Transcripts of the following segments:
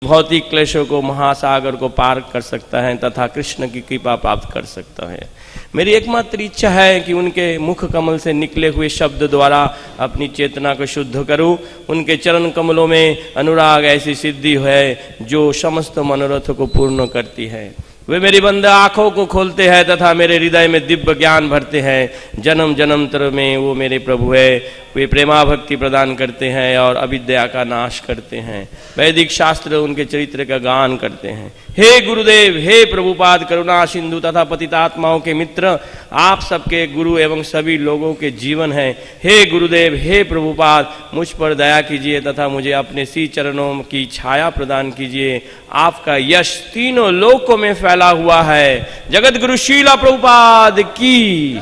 भौतिक क्लेशों को, महासागर को पार कर सकता है तथा कृष्ण की कृपा प्राप्त कर सकता है। मेरी एकमात्र इच्छा है कि उनके मुख कमल से निकले हुए शब्द द्वारा अपनी चेतना को शुद्ध करूं। उनके चरण कमलों में अनुराग ऐसी सिद्धि है जो समस्त मनोरथ को पूर्ण करती है। वे मेरी बंद आंखों को खोलते हैं तथा मेरे हृदय में दिव्य ज्ञान भरते हैं। जन्म जन्मांतर में वो मेरे प्रभु है। वे प्रेमा भक्ति प्रदान करते हैं और अविद्या का नाश करते हैं। वैदिक शास्त्र उनके चरित्र का गान करते हैं। हे गुरुदेव, हे प्रभुपाद, करुणा सिंधु तथा पतितात्माओं के मित्र, आप सबके गुरु एवं सभी लोगों के जीवन हैं। हे गुरुदेव, हे प्रभुपाद, मुझ पर दया कीजिए तथा मुझे अपने श्री चरणों की छाया प्रदान कीजिए। आपका यश तीनों लोकों में फैला हुआ है। जगत गुरु श्रीला प्रभुपाद की।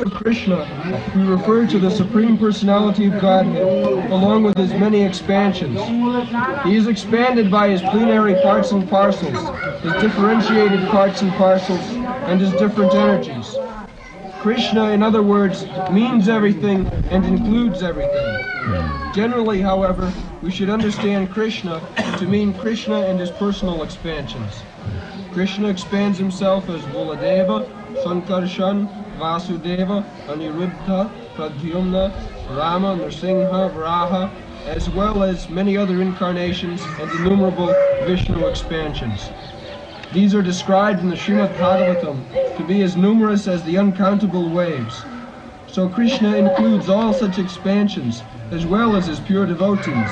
of Krishna, we refer to the Supreme Personality of Godhead, along with his many expansions. He is expanded by his plenary parts and parcels, his differentiated parts and parcels, and his different energies. Krishna, in other words, means everything and includes everything. Generally, however, we should understand Krishna to mean Krishna and his personal expansions. Krishna expands himself as Buladeva, Sankarshan, Vasudeva, Aniruddha, Pradyumna, Rama, Nrsimha, Varaha, as well as many other incarnations and innumerable Vishnu expansions. These are described in the Srimad Bhagavatam to be as numerous as the uncountable waves. So Krishna includes all such expansions, as well as his pure devotees.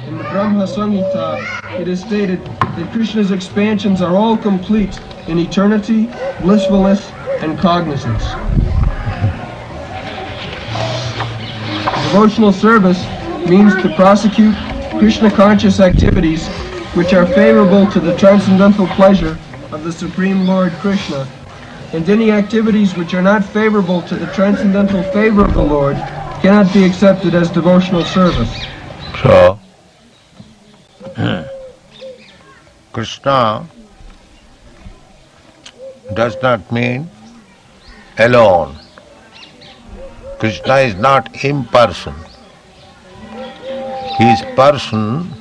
In the Brahma Samhita, it is stated that Krishna's expansions are all complete in eternity, blissfulness, and cognizance. Devotional service means to prosecute Krishna-conscious activities which are favorable to the transcendental pleasure of the Supreme Lord Krishna, and any activities which are not favorable to the transcendental favor of the Lord cannot be accepted as devotional service. So, Krishna does not mean alone. Krishna is not impersonal. He is person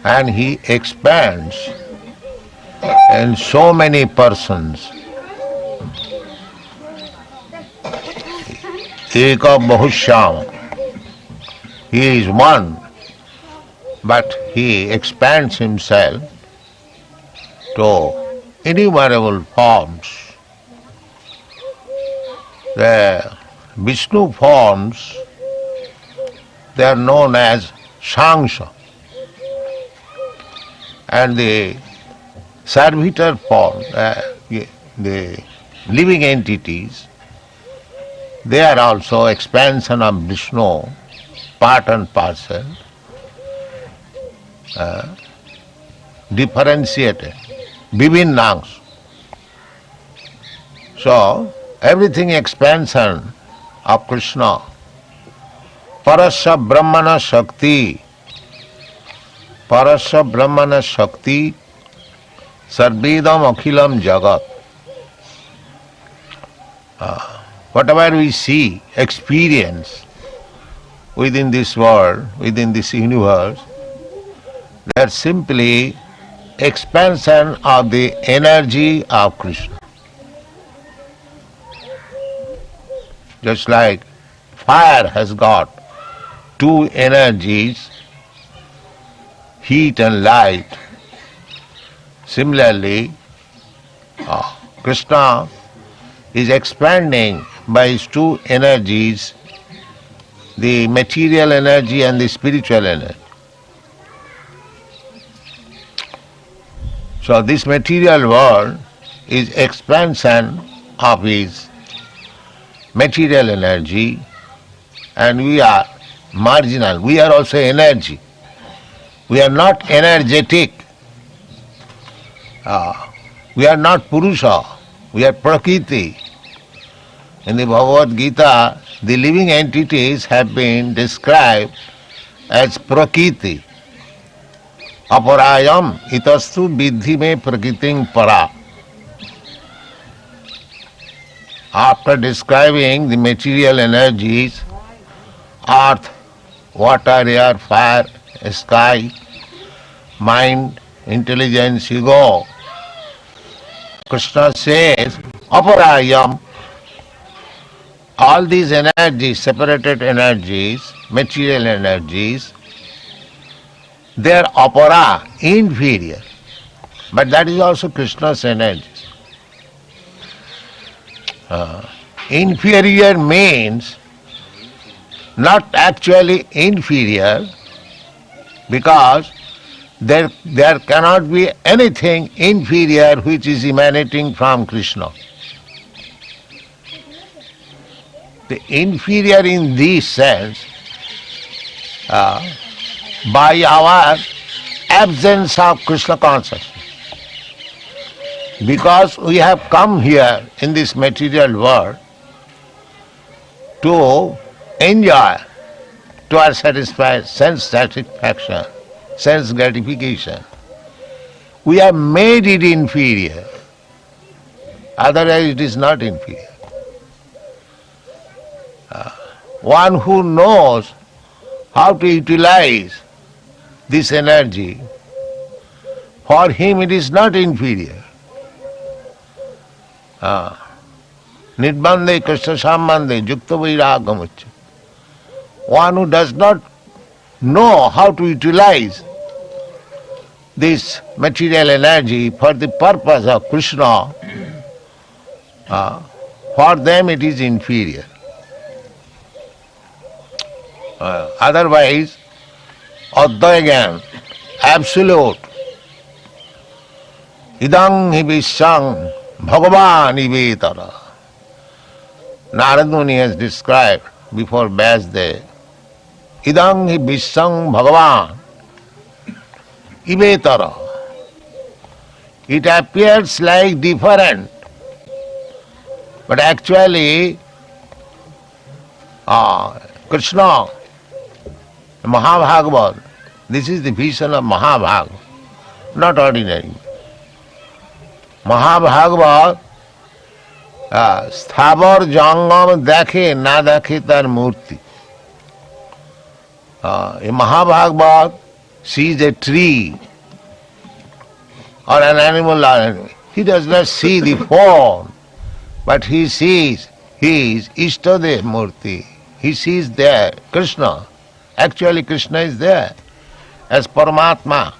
and he expands in so many persons. Eka Bahushyam. He is one, but he expands himself to innumerable forms. The Vishnu forms, they are known as Sangsha, and the servitor form, the living entities, they are also expansion of Vishnu, part and parcel, differentiated, vivinnangs. So, everything expansion of Krishna. Parasya Brahmana Shakti, Parasya Brahmana Shakti, Sarvedam Akhilam Jagat. Whatever we see, experience within this world, within this universe, they are simply expansion of the energy of Krishna. Just like fire has got two energies, heat and light. Similarly, Krishna is expanding by his two energies, the material energy and the spiritual energy. So this material world is expansion of his material energy, and we are marginal. We are also energy. We are not energetic. We are not Purusha. We are Prakriti. In the Bhagavad Gita, the living entities have been described as Prakriti. Aparayam itastu vidhi me prakriting para. After describing the material energies, earth, water, air, fire, sky, mind, intelligence, ego, Krishna says, Aparayam, all these energies, separated energies, material energies, they are apara, inferior. But that is also Krishna's energy. Inferior means not actually inferior, because there cannot be anything inferior which is emanating from Krishna. The inferior in this sense, by our absence of Krishna consciousness. Because we have come here in this material world to enjoy, to our sense satisfaction, sense gratification. We have made it inferior. Otherwise it is not inferior. One who knows how to utilize this energy, for him it is not inferior. Nirbandhe Krishna Sambandhe Yukta Vairagamucca. One who does not know how to utilize this material energy for the purpose of Krishna, for them it is inferior. Otherwise, Advaya, absolute, idang hi vishang bhagavan ivetara. Narad Muni has described before Vyasdev, idang hi vishang bhagavan ivetara. It appears like different, but actually Krishna, Mahabhagavad, this is the vision of Mahabhagavad, not ordinary. Mahabhagavad, sthavar jangam dekhe na dekhe tar murti. In Mahabhagavad sees a tree or an animal, he does not see the form, but he sees his Ishtadev Murti. He sees there Krishna. Actually Krishna is there as Paramatma.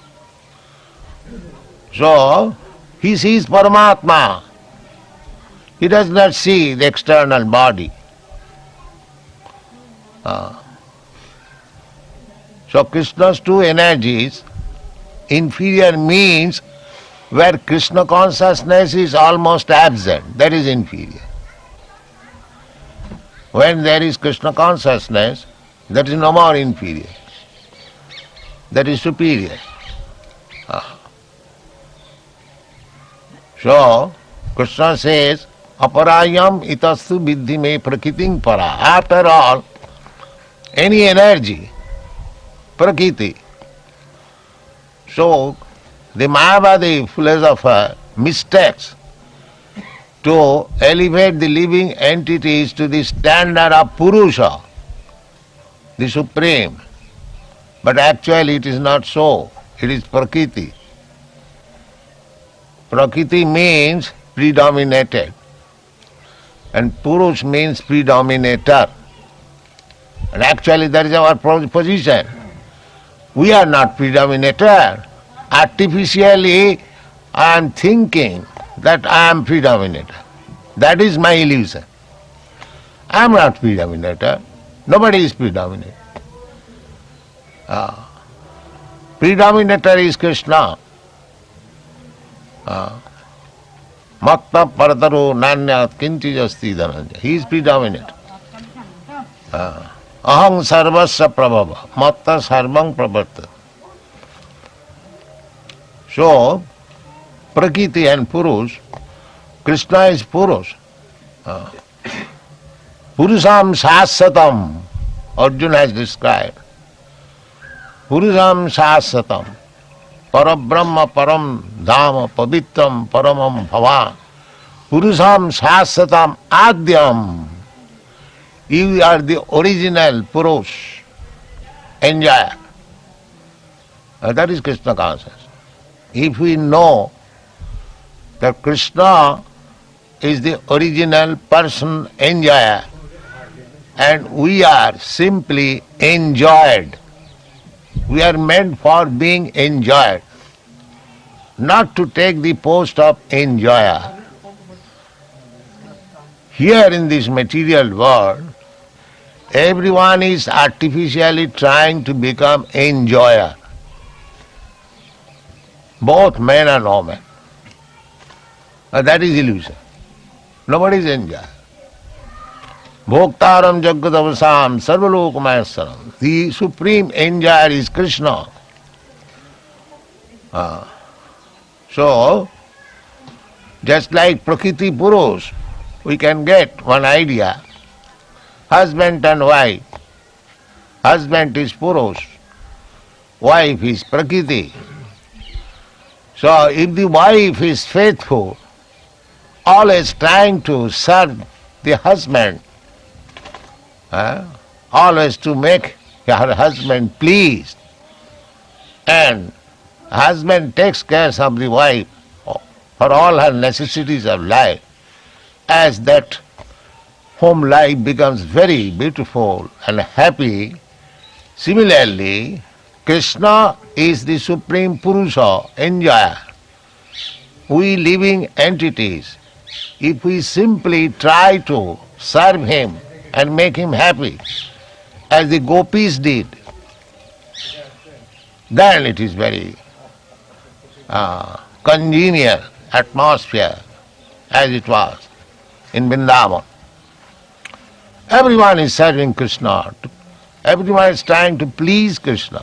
So he sees Paramatma. He does not see the external body. So Krishna's two energies, inferior means where Krishna consciousness is almost absent, that is inferior. When there is Krishna consciousness, that is no more inferior. That is superior. So, Krishna says, aparayam itastu viddhi me prakriting para. After all, any energy, prakriti. So, the Mayavadi philosopher mistakes to elevate the living entities to the standard of Purusha, the Supreme. But actually it is not so. It is Prakriti. Prakriti means predominated, and Purush means predominator. And actually that is our position. We are not predominator. Artificially I am thinking that I am predominator. That is my illusion. I am not predominator. Nobody is predominant. Predominator is Krishna. Matta parataro nanyat kinti jasti dhananja. He is predominant. Aham sarvasya prabhava. Matta sarvang pravarta. So, Prakriti and Purush, Krishna is Purush. Purusham sasatam, Arjuna has described. Purusham sasatam, parabrahma param dhama pavitram paramam bhavan. Purusham sasatam adyam. You are the original Purush, enjoyer. That is Krishna consciousness. If we know that Krishna is the original person enjoyer and we are simply enjoyed, we are meant for being enjoyed, not to take the post of enjoyer. Here in this material world, everyone is artificially trying to become enjoyer, both men and women. That is illusion. Nobody is enjoyer. Bhoktaram jagadavasam sarvalokamayassaram. The supreme enjoyer is Krishna. So, just like Prakriti Purush, we can get one idea husband and wife. Husband is Purush, wife is Prakriti. So if the wife is faithful, always trying to serve the husband, always to make her husband pleased, and husband takes care of the wife for all her necessities of life, as that home life becomes very beautiful and happy. Similarly, Krishna is the Supreme Purusha, enjoyer. We living entities, if we simply try to serve him and make him happy, as the gopis did, then it is very congenial atmosphere, as it was in Vrindavana. Everyone is serving Krishna. Everyone is trying to please Krishna.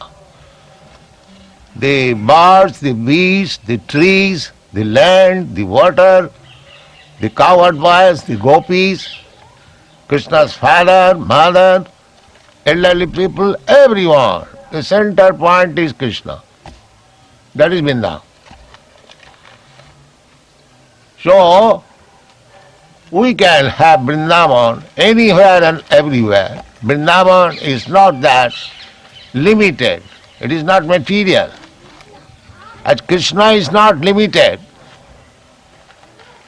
The birds, the beasts, the trees, the land, the water, the cowherd boys, the gopis, Krishna's father, mother, elderly people, everyone. The center point is Krishna. That is Vrindavan. So, we can have Vrindavan anywhere and everywhere. Vrindavan is not that limited. It is not material. As Krishna is not limited.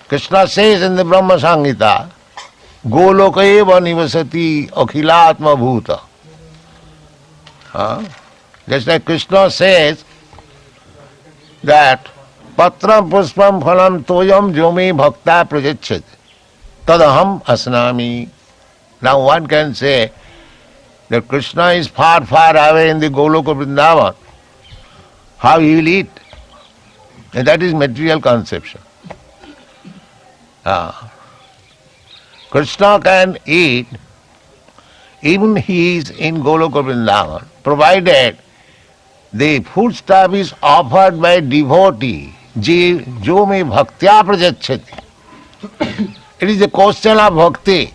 Krishna says in the Brahma Samhita, Goloka eva nivasati akhilatma bhuta. Just like Krishna says that Patram puspam phalam toyam jome bhakta prajachyate tadaham asnami. Now one can say that Krishna is far, far away in the Goloka Vrindavan. How he will eat? And that is material conception. Krishna can eat even he is in Goloka Vrindavan, provided the foodstuff is offered by devotee, jo me bhaktya prajachyati. It is a question of bhakti.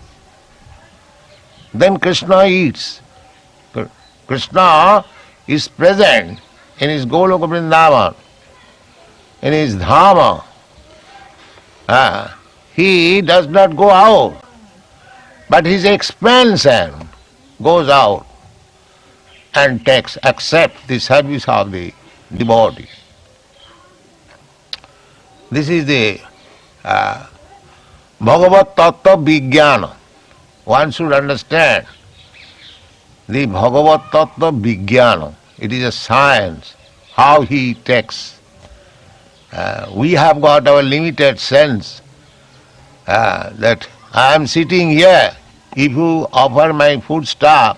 Then Krishna eats. Krishna is present in his Goloka Vrindavan, in his dhama. He does not go out, but his expansion goes out and accepts the service of the devotee. This is the Bhagavat Tattva Vijnana. One should understand the Bhagavat Tattva Vijnana. It is a science, how he takes. We have got our limited sense that I am sitting here. If you offer my foodstuff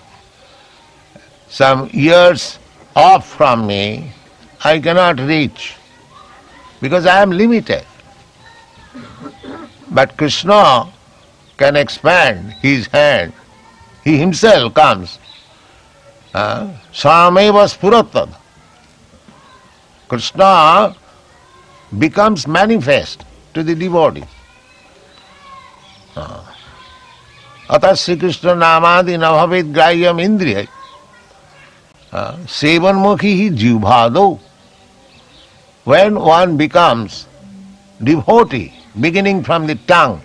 some years off from me, I cannot reach because I am limited. But Krishna can expand his hand. He himself comes. Swameva spuratad. Krishna becomes manifest to the devotee. Atas Sri Krishna namadi nabhavet grahyam indriya. Sevanmukhi hi jivbhado. When one becomes devotee, beginning from the tongue,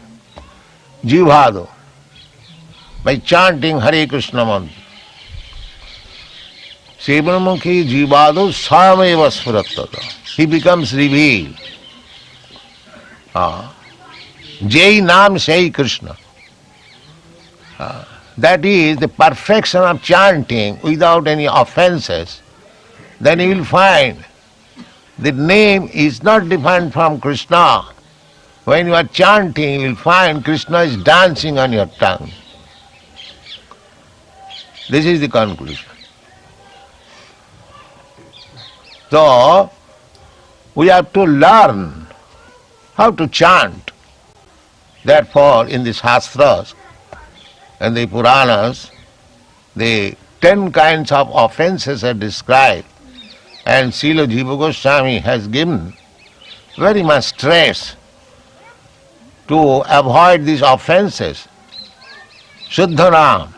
jivbhado, by chanting Hare Krishna mantra, Sevanmukhi jivbhado sameva spurattada. He becomes revealed. Jai Nam Sai Krishna. That is the perfection of chanting without any offenses. Then you will find the name is not different from Krishna. When you are chanting, you will find Krishna is dancing on your tongue. This is the conclusion. So, we have to learn how to chant. Therefore, in the Shastras and the Puranas, the 10 kinds of offenses are described, and Srila Jiva Goswami has given very much stress to avoid these offenses. Shuddha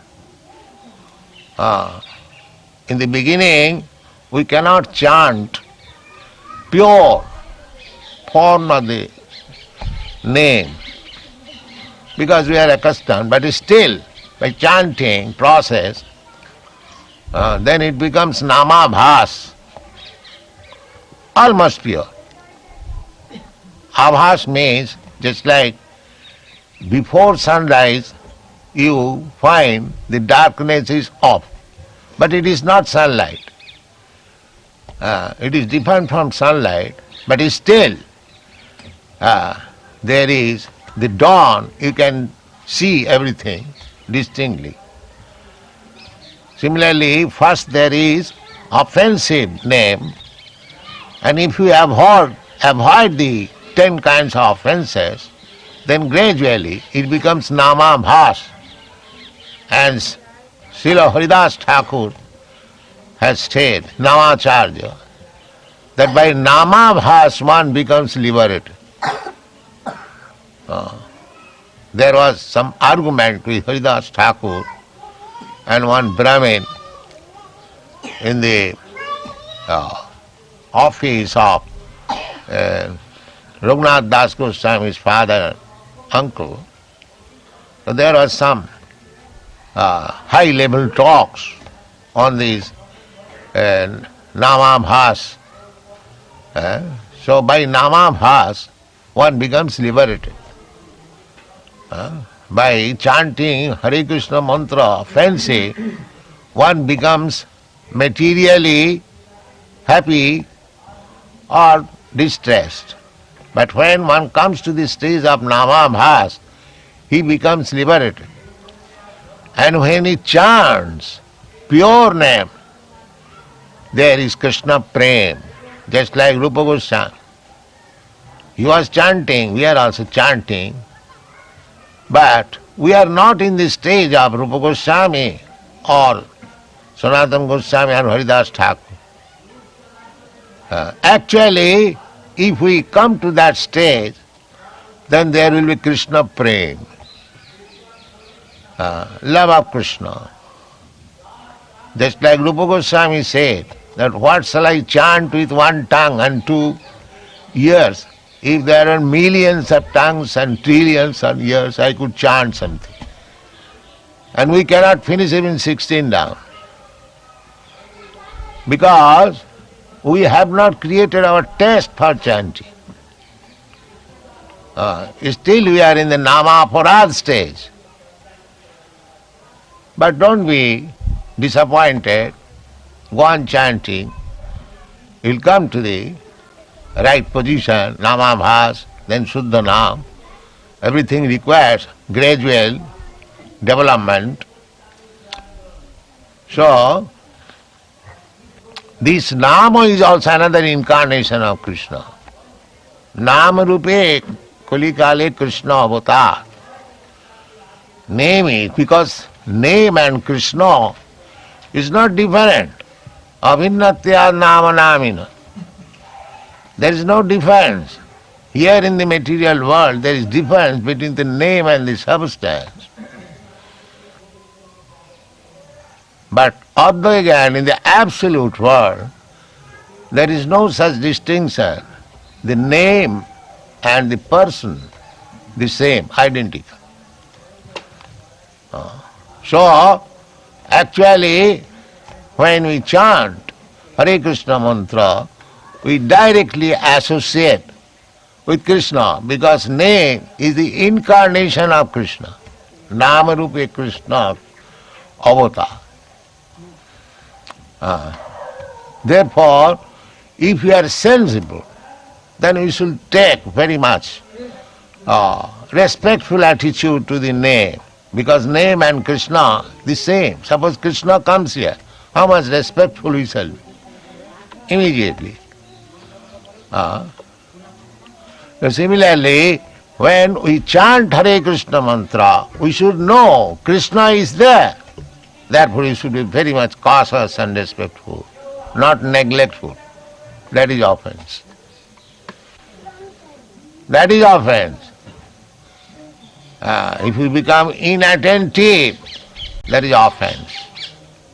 Naam. In the beginning, we cannot chant pure form of the name because we are accustomed, but still by chanting process, then it becomes nama bhas, almost pure. Abhas means just like before sunrise you find the darkness is off, but it is not sunlight. It is different from sunlight, but still there is the dawn, you can see everything distinctly. Similarly, first there is offensive name, and if you avoid the 10 kinds of offenses, then gradually it becomes nama bhas. And Srila Haridas Thakur has said, Namacharya, that by nama bhas one becomes liberated. There was some argument with Haridas Thakur and one Brahmin in the office of Raghunath Das Goswami's father, uncle. So there was some high-level talks on these nama bhas. So by nama bhas, one becomes liberated. By chanting Hare Krishna mantra, fancy, one becomes materially happy or distressed. But when one comes to the stage of nama bhas, he becomes liberated. And when he chants pure name, there is Krishna prem, just like Rupa Goswami. He was chanting, we are also chanting, but we are not in the stage of Rupa Goswami or Sanatana Goswami or Haridas Thakur. Actually, if we come to that stage, then there will be Krishna prem, love of Krishna. Just like Rupa Goswami said, that what shall I chant with one tongue and 2 ears? If there are millions of tongues and trillions of years, I could chant something. And we cannot finish even 16 down. Because we have not created our taste for chanting. Still we are in the nama aparad stage. But don't be disappointed. Go on chanting. You'll come to the right position, nama bhas, then Shuddha Nam. Everything requires gradual development. So, this Nama is also another incarnation of Krishna. Nama rupe kulikale Krishna avatar. Name is, because name and Krishna is not different. Abhinnatya nama namina. There is no difference. Here in the material world, there is difference between the name and the substance. But again, in the absolute world, there is no such distinction. The name and the person, the same, identical. So, actually, when we chant Hare Krishna mantra, we directly associate with Krishna because name is the incarnation of Krishna. Nama rupe Krishna avatar. Therefore, if we are sensible, then we should take very much respectful attitude to the name, because name and Krishna the same. Suppose Krishna comes here, how much respectful we shall be? Immediately. Similarly, when we chant Hare Krishna mantra, we should know Krishna is there. Therefore, we should be very much cautious and respectful, not neglectful. That is offense. That is offense. If we become inattentive, that is offense.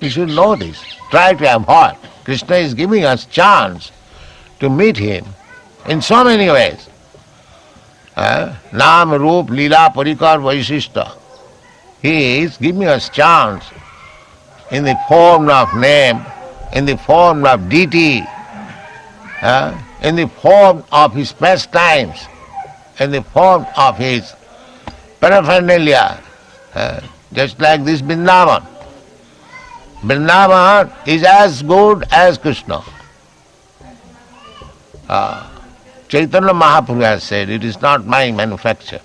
We should know this. Try to avoid. Krishna is giving us chance to meet him in so many ways. Nam, Roop, Leela, Parikar, Vaishishta. He is giving us chance in the form of name, in the form of deity, in the form of his pastimes, in the form of his paraphernalia, just like this Vrindavana. Vrindavana is as good as Krishna. Chaitanya Mahaprabhu has said, it is not my manufacture.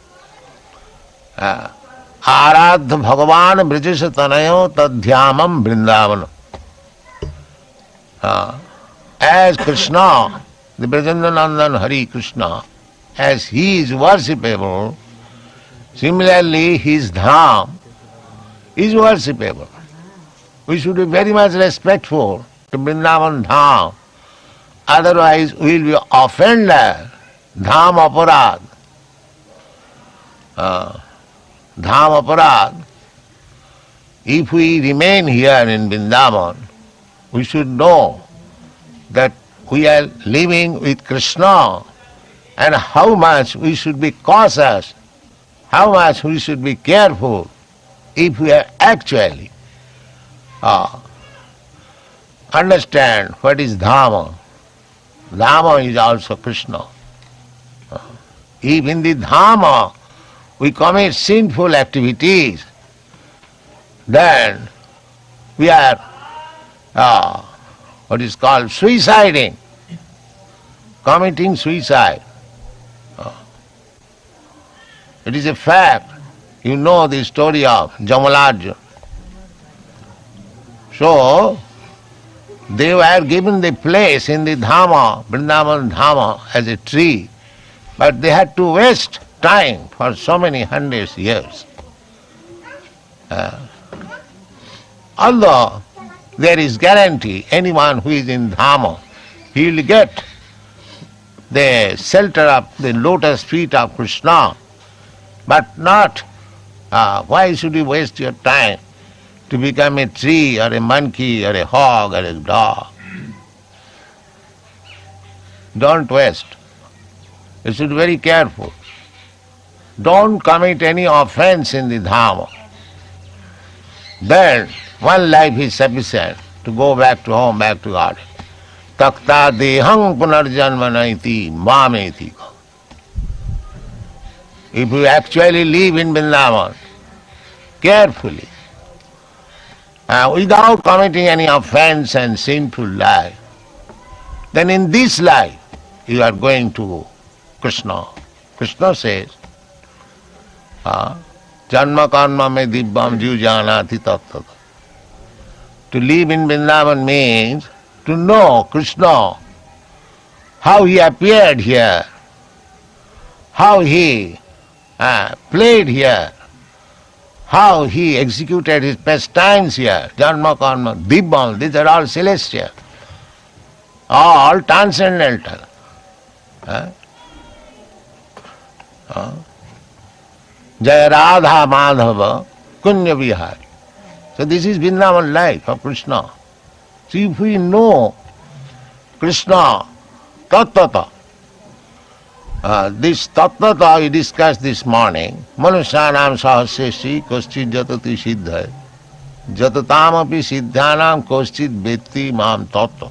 Aradha Bhagavan Brijasa Tanayo Tadhyamam Vrindavana. As Krishna, the Brajandanandan Hari Krishna, as he is worshipable, similarly his dham is worshipable. We should be very much respectful to Vrindavan dham, otherwise we will be offended. Dham aparad. Dham aparad. If we remain here in Vrindavan, we should know that we are living with Krishna and how much we should be cautious, how much we should be careful if we are actually understand what is dhama. Dhama is also Krishna. If in the dhama we commit sinful activities, then we are what is called suiciding, committing suicide. It is a fact. You know the story of Jamalajya. So, they were given the place in the dhama, Vrindavan dhama, as a tree, but they had to waste time for so many hundreds years. Although there is guarantee, anyone who is in dhama, he will get the shelter of the lotus feet of Krishna, but not, why should you waste your time to become a tree or a monkey or a hog or a dog? Don't waste. You should be very careful. Don't commit any offense in the dhama. Then one life is sufficient to go back to home, back to God. Takta dehang punarjanmanaiti mameti. If you actually live in Vrindavan carefully, without committing any offense and sinful life, then in this life you are going to Krishna. Krishna says, Janma karma me dibbam jiv janati tattva. To live in Vrindavan means to know Krishna, how he appeared here, how he played here, how he executed his pastimes here, Janma karma, dibbam, these are all celestial, all transcendental. Jaya Radha Madhava Kunya Vihari. So this is Vrindavan life of Krishna. So if we know Krishna Tattva, this Tattva we discussed this morning, Manusyanam Sahasreshi Koschid Jatati Siddha Jatatam api Siddhanam Koschid Vetti Mam Tattva.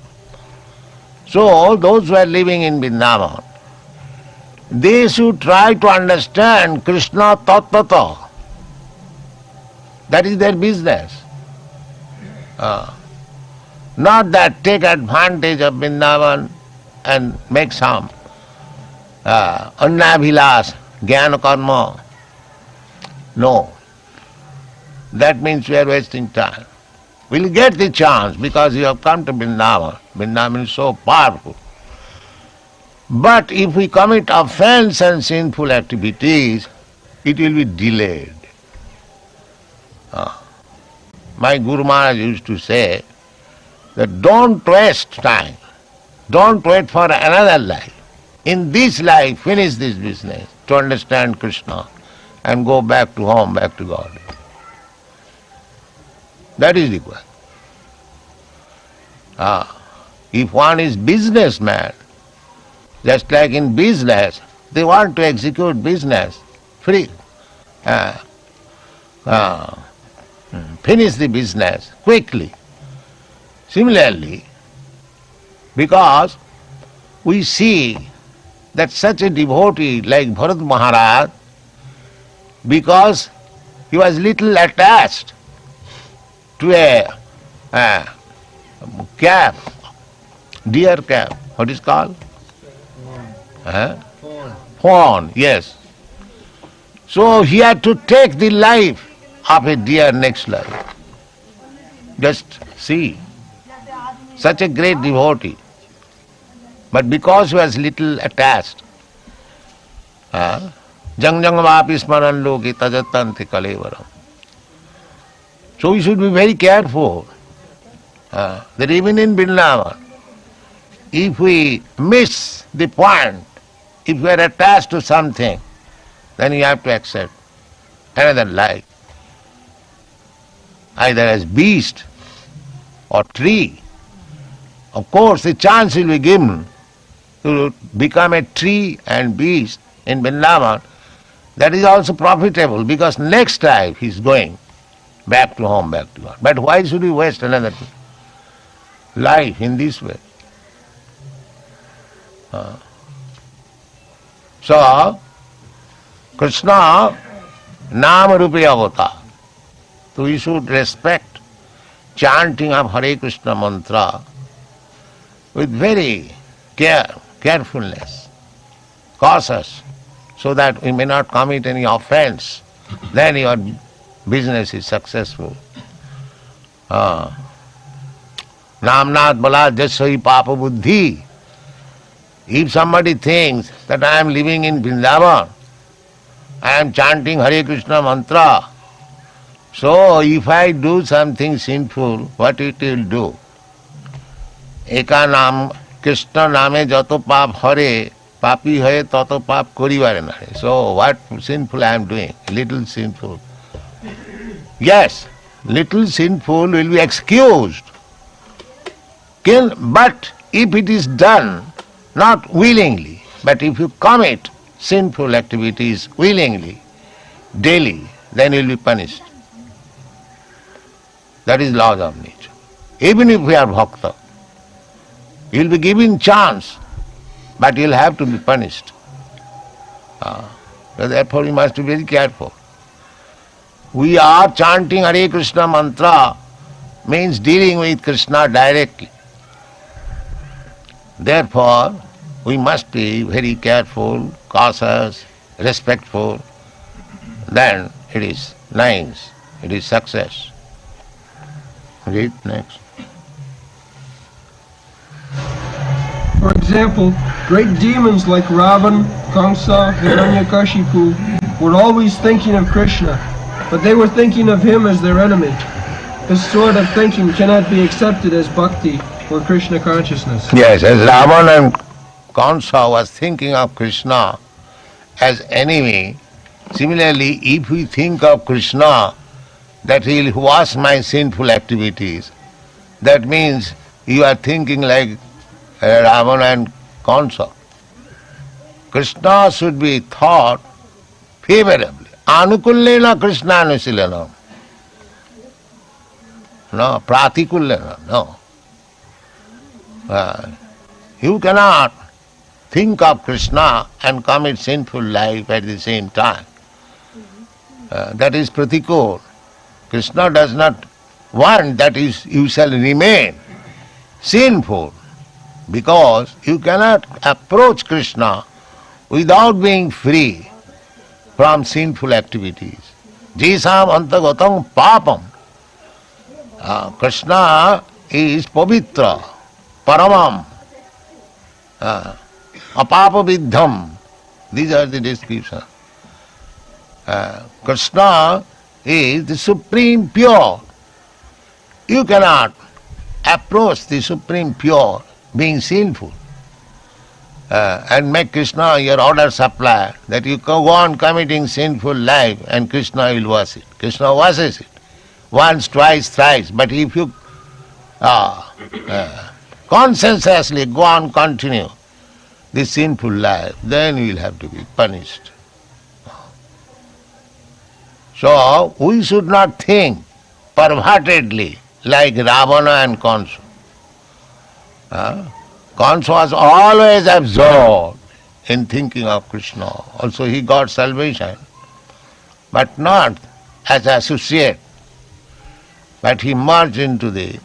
So those who are living in Vrindavan, they should try to understand Krishna Tattva. That is their business. Not that take advantage of Vrindavan and make some annabhilas, jnana karma. No. That means we are wasting time. We'll get the chance because you have come to Vrindavan. Vrindavan is so powerful. But if we commit offense and sinful activities, it will be delayed. My Guru Maharaj used to say that don't waste time. Don't wait for another life. In this life, finish this business to understand Krishna. and go back to home, back to God. That is required. If one is businessman, just like in business, they want to execute business free. Finish the business quickly. Similarly, because we see that such a devotee like Bharat Maharaj, because he was little attached to a calf, deer calf, what is called? Fawn, yes. So he had to take the life of a deer next life. Just see, such a great devotee. But because he was little attached, jang jang vapi smaran loki tajatanti kalevaram. So we should be very careful that even in Vrindavana, if we miss the point, if we are attached to something, then you have to accept another life, either as beast or tree. Of course, the chance will be given to become a tree and beast in Vrindavana. That is also profitable, because next time he is going back to home, back to God. But why should we waste another life in this way? So, Krishna Nama Rupi Avata. So we should respect chanting of Hare Krishna mantra with very carefulness, cautious, so that we may not commit any offense. Then your business is successful. Namnath Balad Jasai Papa Buddhi. If somebody thinks that I am living in Vrindavana, I am chanting Hare Krishna mantra, so if I do something sinful, what it will do? Eka nam Krishna name jato pap hare, papi hai tato pap koribare nare. So what sinful I am doing? Little sinful. Yes, little sinful will be excused. But if it is done not willingly, but if you commit sinful activities willingly, daily, then you will be punished. That is laws of nature. Even if we are bhakta, you will be given chance, but you will have to be punished. Therefore you must be very careful. We are chanting Hare Krishna mantra, means dealing with Krishna directly. Therefore, we must be very careful, cautious, respectful. Then it is nice, it is success. Read next. For example, great demons like Ravan, Kamsa, Hiranyakashipu were always thinking of Krishna, but they were thinking of him as their enemy. This sort of thinking cannot be accepted as bhakti or Krishna consciousness. Yes, as Ravan and Kamsa was thinking of Krishna as enemy, similarly, if we think of Krishna that he will wash my sinful activities, that means you are thinking like Ravan and Kamsa. Krishna should be thought favorably. Anukullena Krishna anusilena. No, pratikullena, no. You cannot think of Krishna and commit sinful life at the same time. That is pratikul. Krishna does not want that you shall remain sinful, because you cannot approach Krishna without being free from sinful activities. Jisam antagatam papam. Krishna is pavitra, paramam, apapa viddham. These are the descriptions. Krishna is the supreme pure. You cannot approach the supreme pure being sinful. and make Krishna your order supplier, that you go on committing sinful life and Krishna will wash it. Krishna washes it once, twice, thrice. But if you conscientiously go on continue this sinful life, then you will have to be punished. So we should not think pervertedly like Ravana and Kansa. Kansa was always absorbed in thinking of Krishna. Also he got salvation, but not as associate, but he merged into the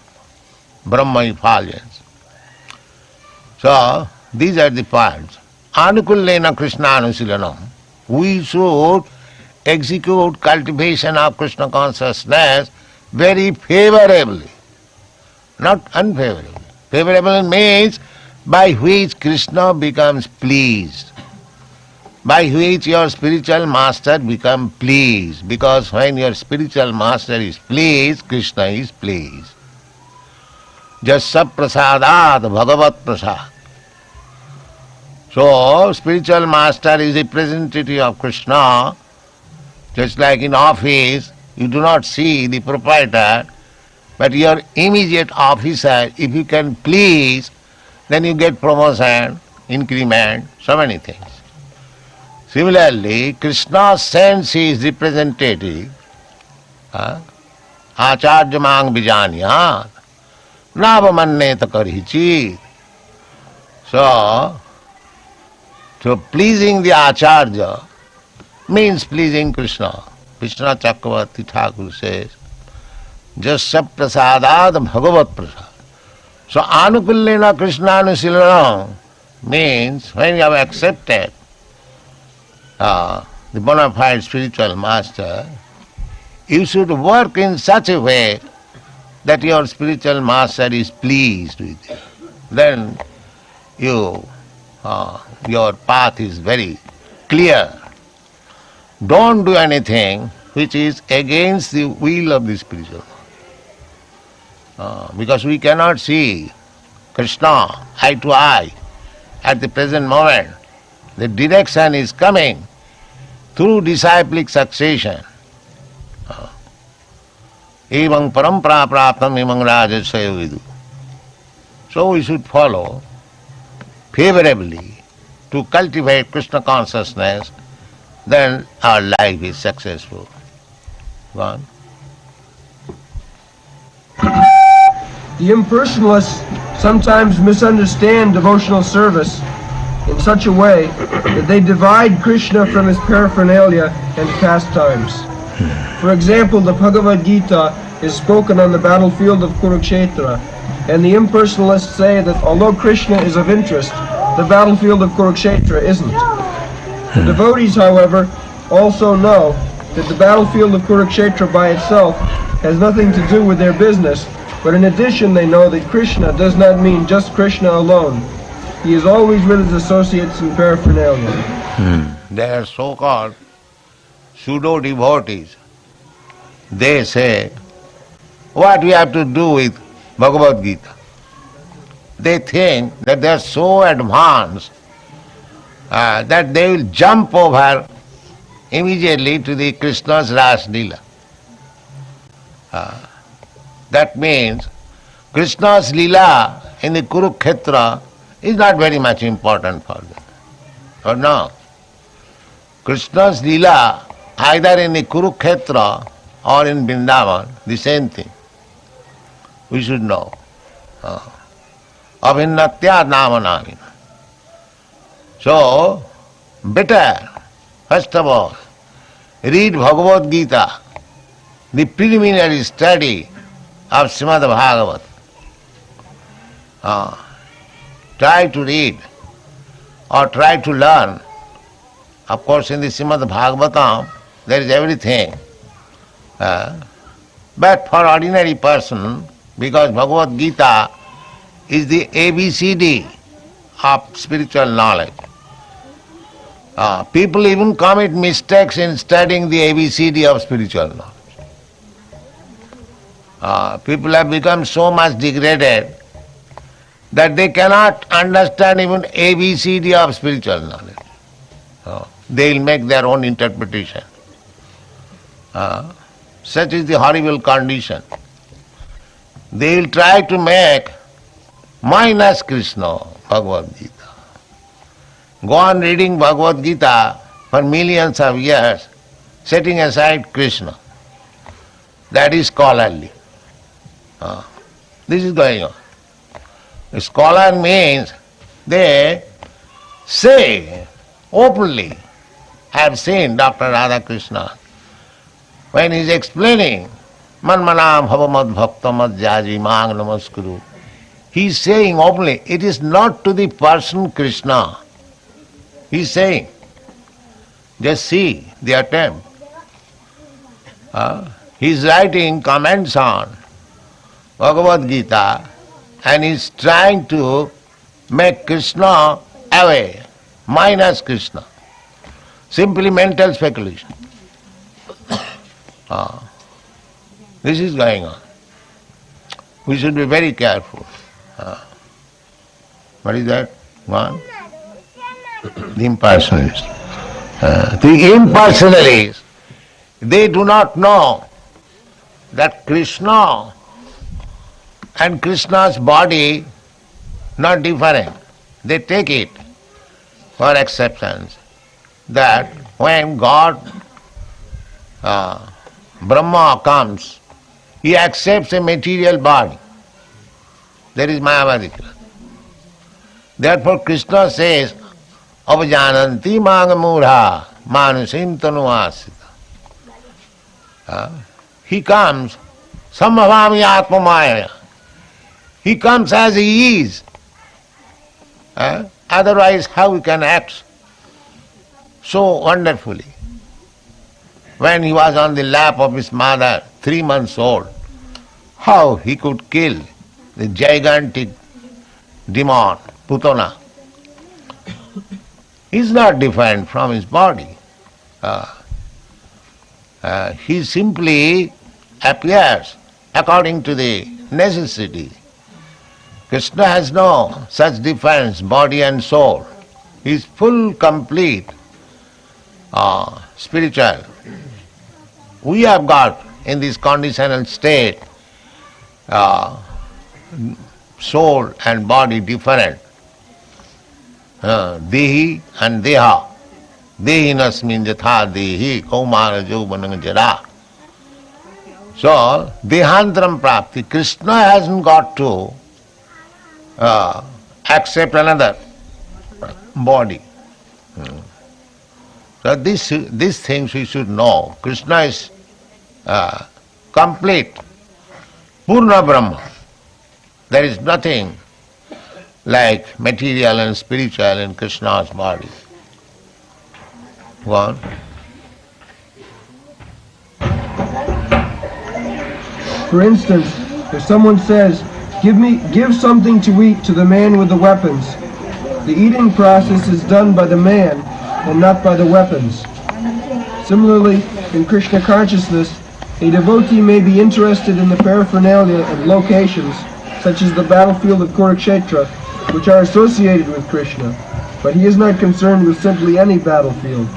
Brahma effulgence. So these are the parts. Anukullena Krishna Anusilanam. We should execute cultivation of Krishna consciousness very favorably, not unfavorably. Favorable means by which Krishna becomes pleased, by which your spiritual master becomes pleased, because when your spiritual master is pleased, Krishna is pleased. Jasya prasadat bhagavat prasad. So, spiritual master is representative of Krishna. Just like in office, you do not see the proprietor, but your immediate officer, if you can please, then you get promotion, increment, so many things. Similarly, Krishna sends his representative, Acharya mang bijanyat, navamanneta karichit. So pleasing the Acharya means pleasing Krishna. Krishna Chakravarti Thakur says, Jasya prasadat bhagavat prasad. So anukullena Krishna anusilanam means when you have accepted the bona fide spiritual master, you should work in such a way that your spiritual master is pleased with you. Then your path is very clear. Don't do anything which is against the will of the spiritual master. Because we cannot see Krishna eye to eye at the present moment. The direction is coming through disciplic succession. Evang parampara praptam evang rajasya vidu. So we should follow favorably to cultivate Krishna consciousness, then our life is successful. Go on. The impersonalists sometimes misunderstand devotional service in such a way that they divide Krishna from his paraphernalia and pastimes. For example, the Bhagavad Gita is spoken on the battlefield of Kurukshetra, and the impersonalists say that although Krishna is of interest, the battlefield of Kurukshetra isn't. The devotees, however, also know that the battlefield of Kurukshetra by itself has nothing to do with their business, but in addition they know that Krishna does not mean just Krishna alone. He is always with his associates and paraphernalia. They are so-called pseudo-devotees. They say, what we have to do with Bhagavad Gita? They think that they are so advanced that they will jump over immediately to the Krishna's Ras Leela. That means Krishna's Leela in the Kurukshetra is not very much important for them. Or no? Krishna's Leela either in the Kurukshetra or in Vrindavana, the same thing. We should know. Abhinnatya namanamina. So, better, first of all, read Bhagavad Gita, the preliminary study of Srimad Bhagavat. Try to read or try to learn. Of course, in the Srimad Bhagavatam, there is everything. But for ordinary person, because Bhagavad Gita is the ABCD of spiritual knowledge. People even commit mistakes in studying the ABCD of spiritual knowledge. People have become so much degraded that they cannot understand even ABCD of spiritual knowledge. They will make their own interpretation. Such is the horrible condition. They will try to make minus Krishna, Bhagavad Gita. Go on reading Bhagavad Gita for millions of years, setting aside Krishna. That is scholarly. This is going on. A scholar means they say openly. I have seen Dr. Radhakrishna when he is explaining Manmanam Bhavamad Bhaktamad Jaji Mang Namaskuru. He is saying openly, it is not to the person Krishna. He is saying, just see the attempt. He is writing comments on Bhagavad Gita and he is trying to make Krishna away, minus Krishna. Simply mental speculation. This is going on. We should be very careful. What is that? One? The impersonalists. The impersonalists, they do not know that Krishna and Krishna's body not different. They take it for acceptance that when God, Brahma comes, he accepts a material body. That is Mayavadika. Therefore Krishna says, Avajananti mangamudha manusim tanuasita. He comes, Sambhavami Atmamaya. He comes as he is. Otherwise how he can act so wonderfully? When he was on the lap of his mother, 3 months old, how he could kill the gigantic demon, Putana. He is not different from his body. He simply appears according to the necessity. Krishna has no such difference, body and soul. He is full, complete, spiritual. We have got in this conditional state soul and body different. Dehi and Deha. Dehinasmin jatha dehi kaumara jauvanam jara. So, Dehantram prapti. Krishna hasn't got to accept another body. So these things we should know. Krishna is complete, Purna Brahma. There is nothing like material and spiritual in Krishna's body. Go on. For instance, if someone says, give something to eat to the man with the weapons, the eating process is done by the man and not by the weapons. Similarly, in Krishna consciousness, a devotee may be interested in the paraphernalia of locations, such as the battlefield of Kurukshetra, which are associated with Krishna, but he is not concerned with simply any battlefield.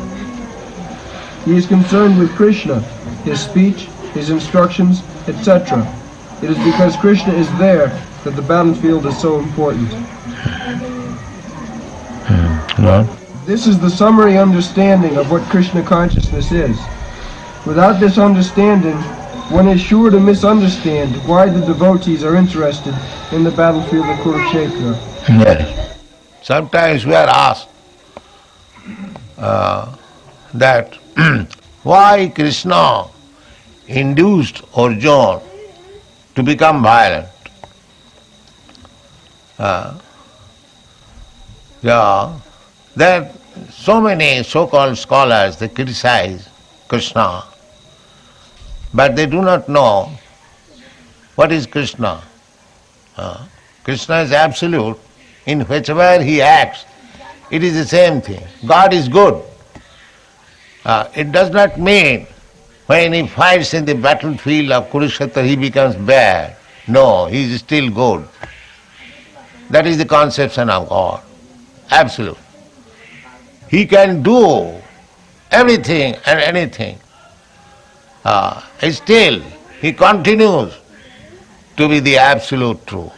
He is concerned with Krishna, his speech, his instructions, etc. It is because Krishna is there that the battlefield is so important. This is the summary understanding of what Krishna consciousness is. Without this understanding, one is sure to misunderstand why the devotees are interested in the battlefield of Kurukshetra. Yes. Sometimes we are asked that why Krishna induced Arjuna to become violent. There are so many so-called scholars, they criticize Krishna, but they do not know what is Krishna. Krishna is absolute. In whichever he acts, it is the same thing. God is good. It does not mean when he fights in the battlefield of Kurukshetra he becomes bad. No, he is still good. That is the conception of God. Absolute. He can do everything and anything. Still, he continues to be the absolute truth.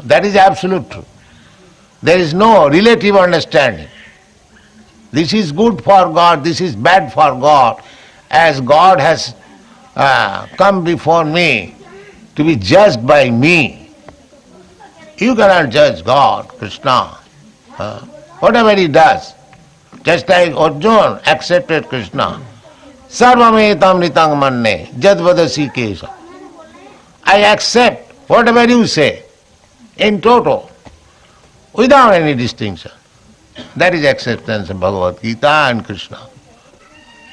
That is absolute truth. There is no relative understanding. This is good for God, this is bad for God. As God has come before me to be judged by me, you cannot judge God, Krishna. Whatever he does, just like Arjuna accepted Krishna. Sarvametam nitang manne jadvadasi kesha. I accept whatever you say in total, without any distinction. That is acceptance of Bhagavad Gita and Krishna.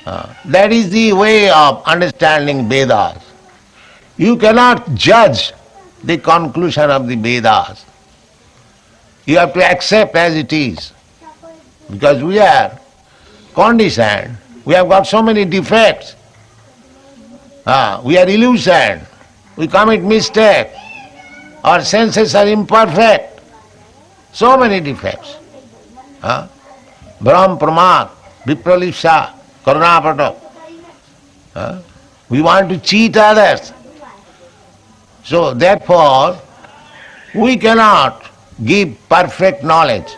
That is the way of understanding Vedas. You cannot judge the conclusion of the Vedas. You have to accept as it is. Because we are conditioned, we have got so many defects. We are illusioned, we commit mistake, our senses are imperfect. So many defects. Brahm, Pramad, Vipralipsa, Karunapata. We want to cheat others. So therefore, we cannot give perfect knowledge.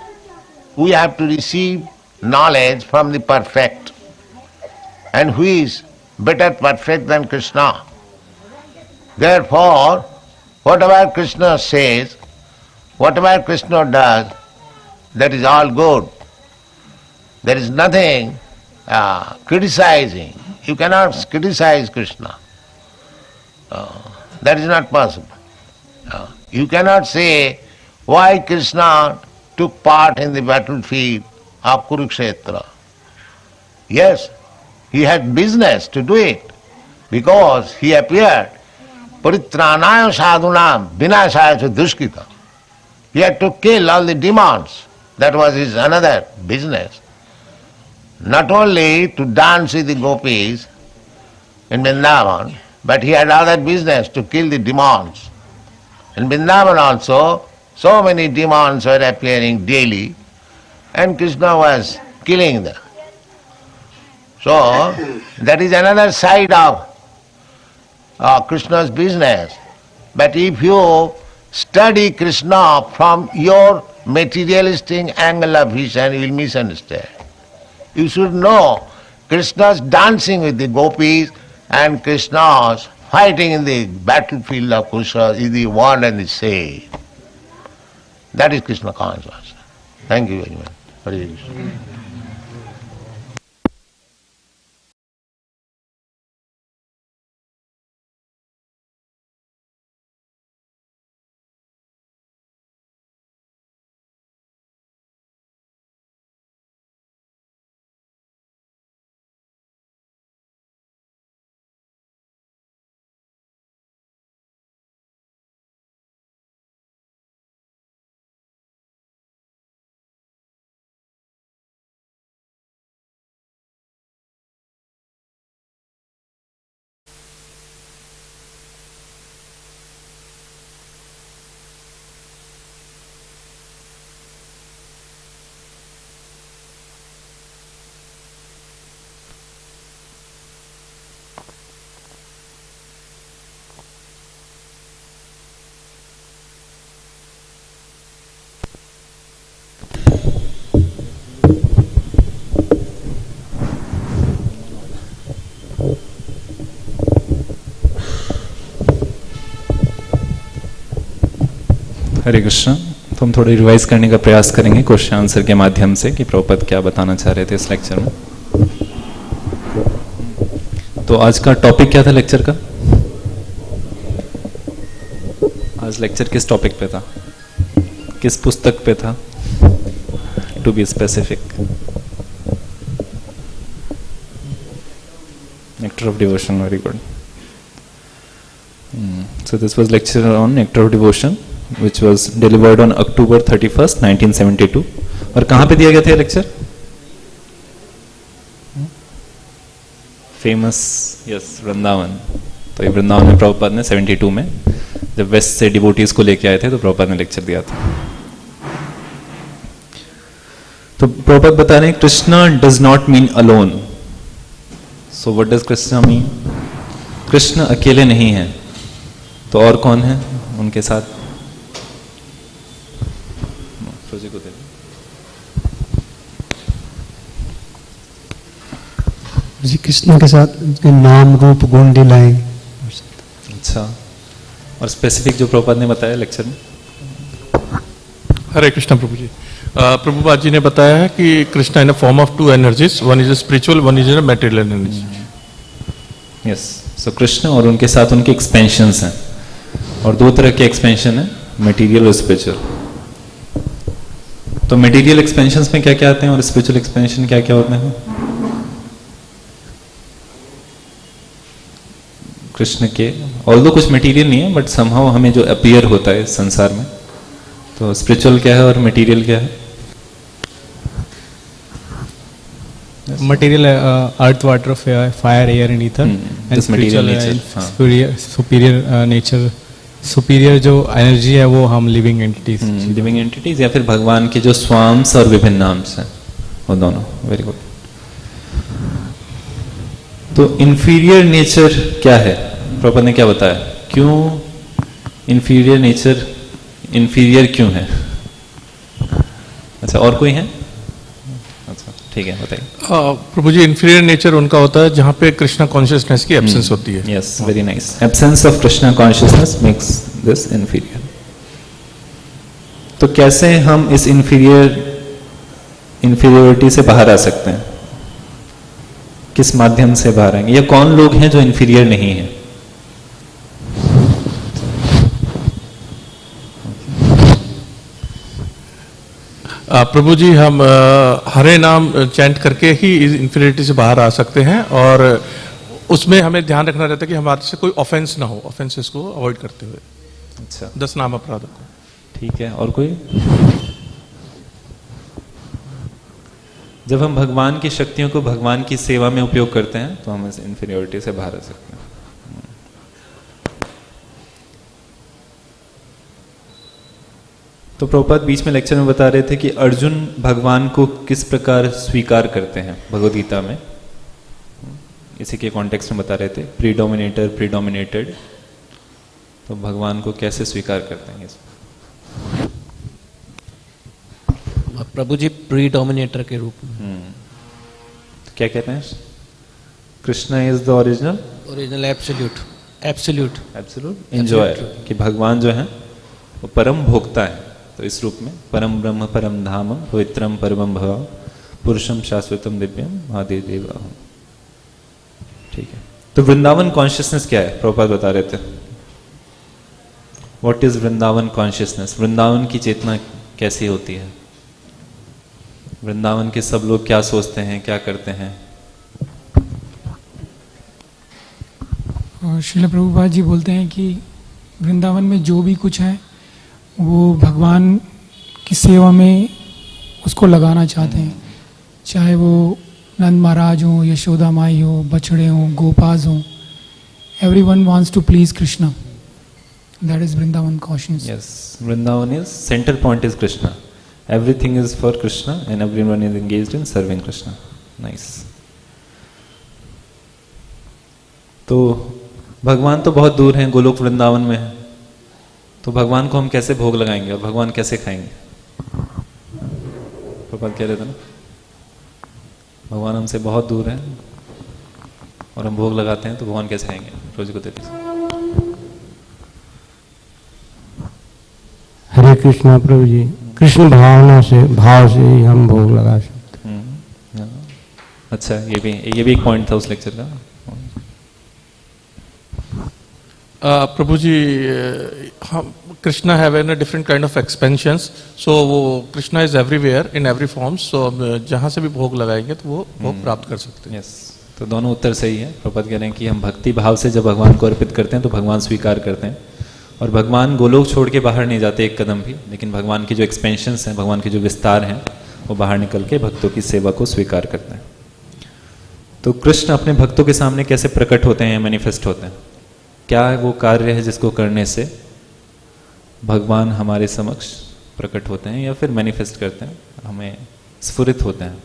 We have to receive knowledge from the perfect. And who is better perfect than Krishna? Therefore, whatever Krishna says, whatever Krishna does, that is all good. There is nothing criticizing. You cannot criticize Krishna. That is not possible. You cannot say why Krishna took part in the battlefield of Kurukshetra. Yes, he had business to do it because he appeared paritranaya sadhunam vinashaya cha dushkita. He had to kill all the demons. That was his another business. Not only to dance with the gopis in Vrindavana, but he had other business to kill the demons. In Vrindavana also, so many demons were appearing daily, and Krishna was killing them. So, that is another side of Krishna's business. But if you study Krishna from your materialistic angle of vision, you will misunderstand. You should know Krishna's dancing with the gopis and Krishna's fighting in the battlefield of Kurukshetra is the one and the same. That is Krishna consciousness. Thank you very much. Hare Krishna. हरे कृष्ण। तो हम थोड़ी revise करने का प्रयास करेंगे question answer के माध्यम से कि प्रभुपाद क्या बताना चाह रहे थे इस लेक्चर में। तो आज का टॉपिक क्या था लेक्चर का? आज लेक्चर किस टॉपिक पे था, किस पुस्तक पे था, to be specific? Nectar of devotion, very good. So this was lecture on nectar of devotion which was delivered on October 31st 1972। और कहाँ पे दिया गया था लेक्चर? Famous, yes, Vrindavan. तो ये वृंदावन में प्रभुपाद ने 72 में जब वेस्ट से डिवोटीज को लेके आए थे तो प्रभुपाद ने लेक्चर दिया था। तो प्रभुपाद बता रहे हैं Krishna does not mean alone. So what does Krishna mean? Krishna अकेले नहीं है, तो और कौन है उनके साथ? को दे जी, कृष्ण के साथ उनके नाम रूप गुण लीलाएं। अच्छा, और स्पेसिफिक जो प्रभुपाद ने बताया लेक्चर में? हरे कृष्ण प्रभु जी। प्रभुपाद जी ने बताया है कि Krishna in a form of two energies, one is spiritual, one is material energy. Yes, so Krishna और उनके साथ उनके एक्सपेंशंस हैं, और दो तरह के एक्सपेंशन है, मटेरियल और स्पिरिचुअल। तो मटेरियल एक्सपेंशंस में क्या क्या आते हैं और स्पिरिचुअल एक्सपेंशन क्या क्या होते हैं? कृष्ण के ऑल्दो कुछ मटेरियल नहीं है, बट समहाउ हमें जो अपीयर होता है संसार में, तो स्पिरिचुअल क्या है और मटेरियल क्या है? Material earth, water, fire, air and ether, and spiritual superior nature, superior जो एनर्जी है वो हम लिविंग एंटिटीज या फिर भगवान के जो स्वाम्स और विभिन्न नाम्स हैं वो दोनों। Very good. तो इंफीरियर नेचर क्या है? प्रभुपाद ने क्या बताया, क्यों इंफीरियर नेचर इंफीरियर क्यों है? अच्छा, और कोई है? अच्छा ठीक है, बताइए। प्रभु जी, इंफीरियर नेचर उनका होता है जहाँ पे कृष्णा कॉन्शियसनेस की एब्सेंस होती है। Yes, very nice. Absence of Krishna consciousness makes this inferior. तो कैसे हम इस इंफीरियरिटी से बाहर आ सकते हैं? किस माध्यम से बाहर आएंगे? या कौन लोग हैं जो इंफीरियर नहीं है? प्रभु जी, हम हरे नाम चैंट करके ही इस इंफीरियरिटी से बाहर आ सकते हैं, और उसमें हमें ध्यान रखना रहता है कि हमारे से कोई ऑफेंस ना हो, ऑफेंसेस को अवॉइड करते हुए। अच्छा, 10 नाम अपराधों को। ठीक है, और कोई? जब हम भगवान की शक्तियों को भगवान की सेवा में उपयोग करते हैं तो हम इस इंफीरियरिटी से बाहर आ सकते हैं। तो प्रभुपाद बीच में लेक्चर में बता रहे थे कि अर्जुन भगवान को किस प्रकार स्वीकार करते हैं भगवद गीता में, इसी के कॉन्टेक्स्ट में बता रहे थे। प्रीडोमिनेटर, प्रीडोमिनेटेड, तो भगवान को कैसे स्वीकार करते हैं? प्रभु जी, प्रीडोमिनेटर के रूप में। तो क्या कहते हैं? Krishna is the original absolute enjoyer, कि भगवान जो है वो परम भोक्ता है। तो इस रूप में परम ब्रह्म, परम धाम, पवित्रम परमम भव, पुरुषम शाश्वतम दिव्यम आदि देवा। ठीक है, तो वृंदावन कॉन्शियसनेस क्या है? प्रभुपाद बता रहे थे। What is Vrindavan consciousness? Vrindavan की चेतना कैसी होती है? वृंदावन के सब लोग क्या सोचते हैं, क्या करते हैं? श्रील प्रभुपाद जी बोलते हैं कि वृंदावन में जो भी कुछ है वो भगवान की सेवा में उसको लगाना चाहते हैं, चाहे वो नंद महाराज हो, यशोदा माई हो, बछड़े हो, गोपाज हो। Everyone wants to please Krishna. That is Vrindavan consciousness. Yes, Vrindavan is centre point is Krishna. Everything is for Krishna and everyone is engaged in serving Krishna. Nice. तो भगवान तो बहुत दूर हैं, गोलोक वृंदावन में है, तो भगवान को हम कैसे भोग लगाएंगे और भगवान कैसे खाएंगे? प्रभुपाद कह रहे थे ना, भगवान हमसे बहुत दूर है और हम भोग लगाते हैं, तो भगवान कैसे खाएंगे? रोज को देते। हरे कृष्णा प्रभु जी, कृष्ण भाव से ही हम भोग लगा सकते हैं। अच्छा, ये भी एक पॉइंट था उस लेक्चर का। प्रभु जी, हम Krishna have an different kind of expansions, so वो Krishna is everywhere in every form, so जहाँ से भी भोग लगाएंगे तो वो भोग प्राप्त कर सकते हैं। यस, तो दोनों उत्तर सही है। प्रभुपाद कह रहे हैं कि हम भक्ति भाव से जब भगवान को अर्पित करते हैं तो भगवान स्वीकार करते हैं, और भगवान गोलोक छोड़ के बाहर नहीं जाते एक कदम भी, लेकिन भगवान की जो एक्सपेंशंस हैं, भगवान के जो विस्तार हैं, वो बाहर निकल के भक्तों की सेवा को स्वीकार करते हैं। तो कृष्ण अपने भक्तों के सामने कैसे प्रकट होते हैं, मैनिफेस्ट होते हैं? क्या वो कार्य है जिसको करने से भगवान हमारे समक्ष प्रकट होते हैं या फिर मैनिफेस्ट करते हैं, हमें स्फुरित होते हैं।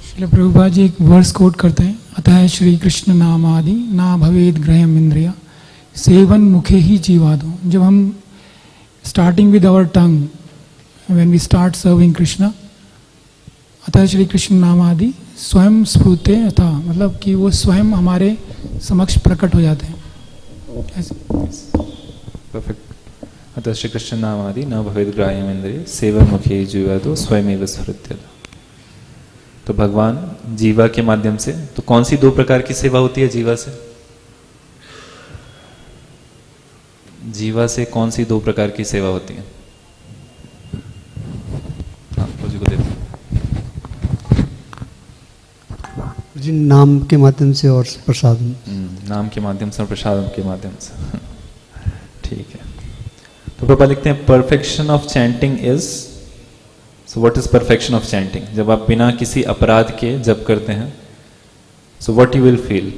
श्रील प्रभुपाद जी एक वर्स कोट करते हैं, अतः श्री कृष्ण नाम आदि ना भवेद ग्रहम इंद्रिया सेवन मुखे ही जीवादो। जब हम starting with our tongue when we start serving Krishna, अतः श्री कृष्ण नाम आदि स्वयं स्फुरते अथा, मतलब कि वो स्वयं हमारे समक्ष प्रकट हो जाते हैं। परफेक्ट। अतः श्री कृष्ण नाम आदि न भवेद ग्राह्यम इंद्रिय सेवन मुखे जीवादो स्वयमेव स्फुरत्यत। तो भगवान जीवा के माध्यम से, तो कौन सी दो प्रकार की सेवा होती है जीवा से? जीवा से कौन सी दो प्रकार की सेवा होती है? हाँ, मुझे को देते जी, नाम के माध्यम से और प्रसाद। नाम के माध्यम से और प्रसाद के माध्यम से। ठीक है। तो पापा लिखते हैं perfection of chanting is, so what is perfection of chanting? जब आप बिना किसी अपराध के जप करते हैं, so what you will feel?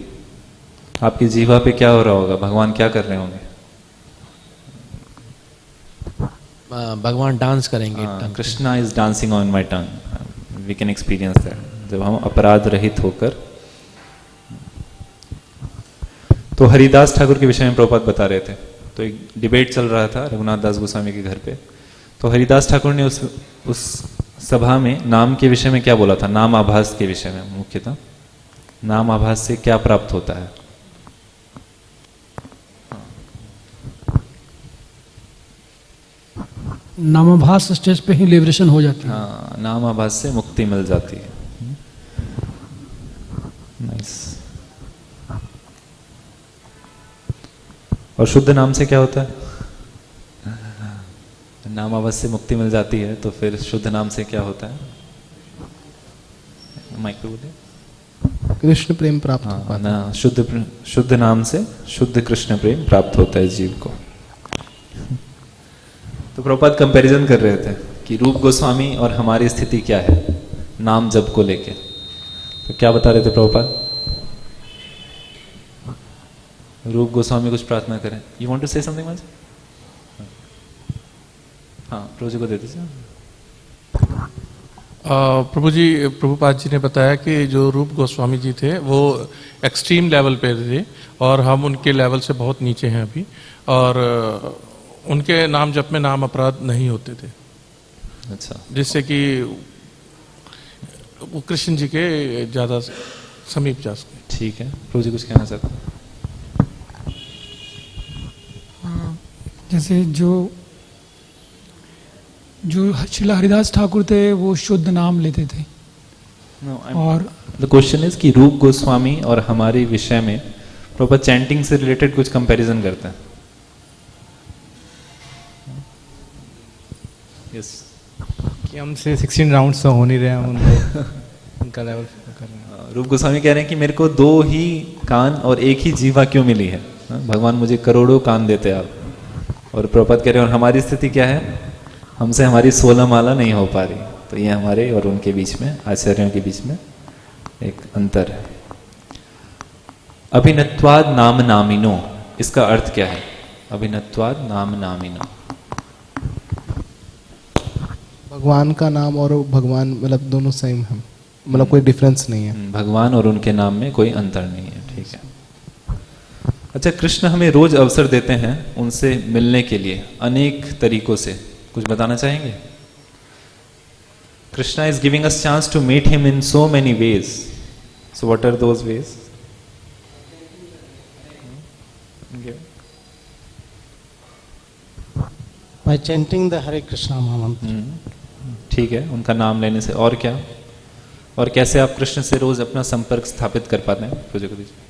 आपकी जीवा पे क्या हो रहा होगा? भगवान क्या कर रहे होंगे? भगवान डांस करेंगे। Krishna is dancing on my tongue, we can experience that. जब हम अपराध रहित होकर, तो हरिदास ठाकुर के विषय में प्रभुपाद बता रहे थे, तो एक डिबेट चल रहा था रघुनाथ दास गोस्वामी के घर पे। तो हरिदास ठाकुर ने उस सभा में नाम के विषय में क्या बोला था? नाम आभास के विषय में मुख्यतः, नाम आभास से क्या प्राप्त होता है? नामाभास स्टेज पे ही लिबरेशन हो जाती है। हाँ, नाम आभास से मुक्ति मिल जाती है। नाइस। और शुद्ध नाम से क्या होता है? नाम आभास से मुक्ति मिल जाती है, तो फिर शुद्ध नाम से क्या होता है? माइक पे बोलिए। कृष्ण प्रेम प्राप्त होता है ना। शुद्ध नाम से शुद्ध कृष्ण प्रेम प्राप्त होता है जीव को। तो प्रभुपाद कंपैरिजन कर रहे थे कि रूप गोस्वामी और हमारी स्थिति क्या है नाम जप को लेके। तो क्या बता रहे थे प्रभुपाद? रूप गोस्वामी कुछ प्रार्थना करें। You want to say something much? हाँ, प्रभु जी को दे दीजिए। प्रभु जी, प्रभुपाद जी ने बताया कि जो रूप गोस्वामी जी थे वो एक्सट्रीम लेवल पे थे और हम उनके लेवल से बहुत नीचे हैं अभी, और उनके नाम जप में नाम अपराध नहीं होते थे। अच्छा। जिससे कि वो कृष्ण जी के ज्यादा समीप जा सके। ठीक है, प्रभु जी कुछ कहना चाहते हैं? जैसे जो श्रीला हरिदास ठाकुर थे वो शुद्ध नाम लेते थे। और द क्वेश्चन इज कि रूप गोस्वामी और हमारे विषय में प्रॉपर चैंटिंग से रिलेटेड कुछ कंपैरिजन करते हैं। यस, कि हमसे 16 राउंड्स तो हो नहीं रहे हैं, उनका लेवल कर रहे हैं। रूप गोस्वामी कह रहे हैं कि मेरे को 2 ही कान और एक ही जीवा क्यों मिली है? भगवान मुझे करोड़ों कान देते आप। और प्रभुपाद कह रहे हैं और हमारी स्थिति क्या है? हमसे हमारी 16 माला नहीं हो पा रही। तो ये हमारे और उनके बीच में, आचार्यों के बीच में एक अंतर है। अभिनत्वाद नाम नामिनो, इसका अर्थ क्या है? अभिनत्वाद नाम नामिनो, भगवान का नाम और भगवान मतलब दोनों सेम है, मतलब कोई डिफरेंस नहीं है। भगवान और उनके नाम में कोई अंतर नहीं है। ठीक है। अच्छा, कृष्ण हमें रोज अवसर देते हैं उनसे मिलने के लिए अनेक तरीकों से। कुछ बताना चाहेंगे? Krishna is giving us chance to meet him in so many ways. So what are those ways? By chanting the Hare Krishna Mahamantra. ठीक है, उनका नाम लेने से। और क्या? और कैसे आप कृष्ण से रोज अपना संपर्क स्थापित कर पाते हैं? पूजा को दीजिए।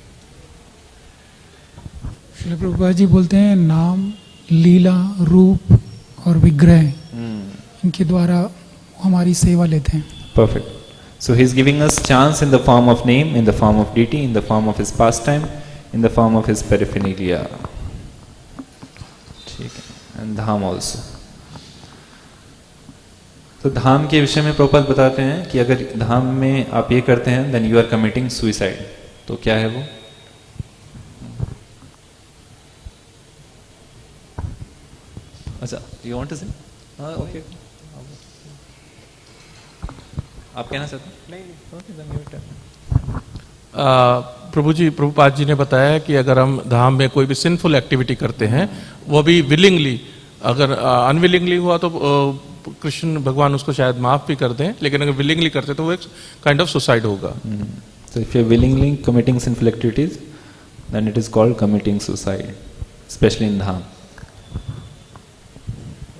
श्री प्रभुपाद जी बोलते हैं नाम, लीला, रूप और विग्रह, इनके द्वारा हमारी सेवा लेते हैं। Perfect. So he is giving us chance in the form of name, in the form of deity, in the form of his past time, in the form of his paraphernalia. ठीक है। And dham also. तो धाम के विषय में प्रभुपाद बताते हैं कि अगर धाम में आप ये करते हैं then you are committing suicide. तो क्या है वो? You want to say? Okay, आप कहना चाहते हैं? नहीं, ओके, देन यू प्रभु जी, प्रभुपाद जी ने बताया कि अगर हम धाम में कोई भी सिंफुल एक्टिविटी करते हैं, वो भी विलिंगली, अगर अनविलिंगली हुआ तो कृष्ण भगवान उसको शायद माफ भी कर दें, लेकिन अगर विलिंगली करते तो वो एक काइंड ऑफ सुसाइड होगा। So if you are willingly committing sinful activities, then it is called committing suicide, especially in धाम।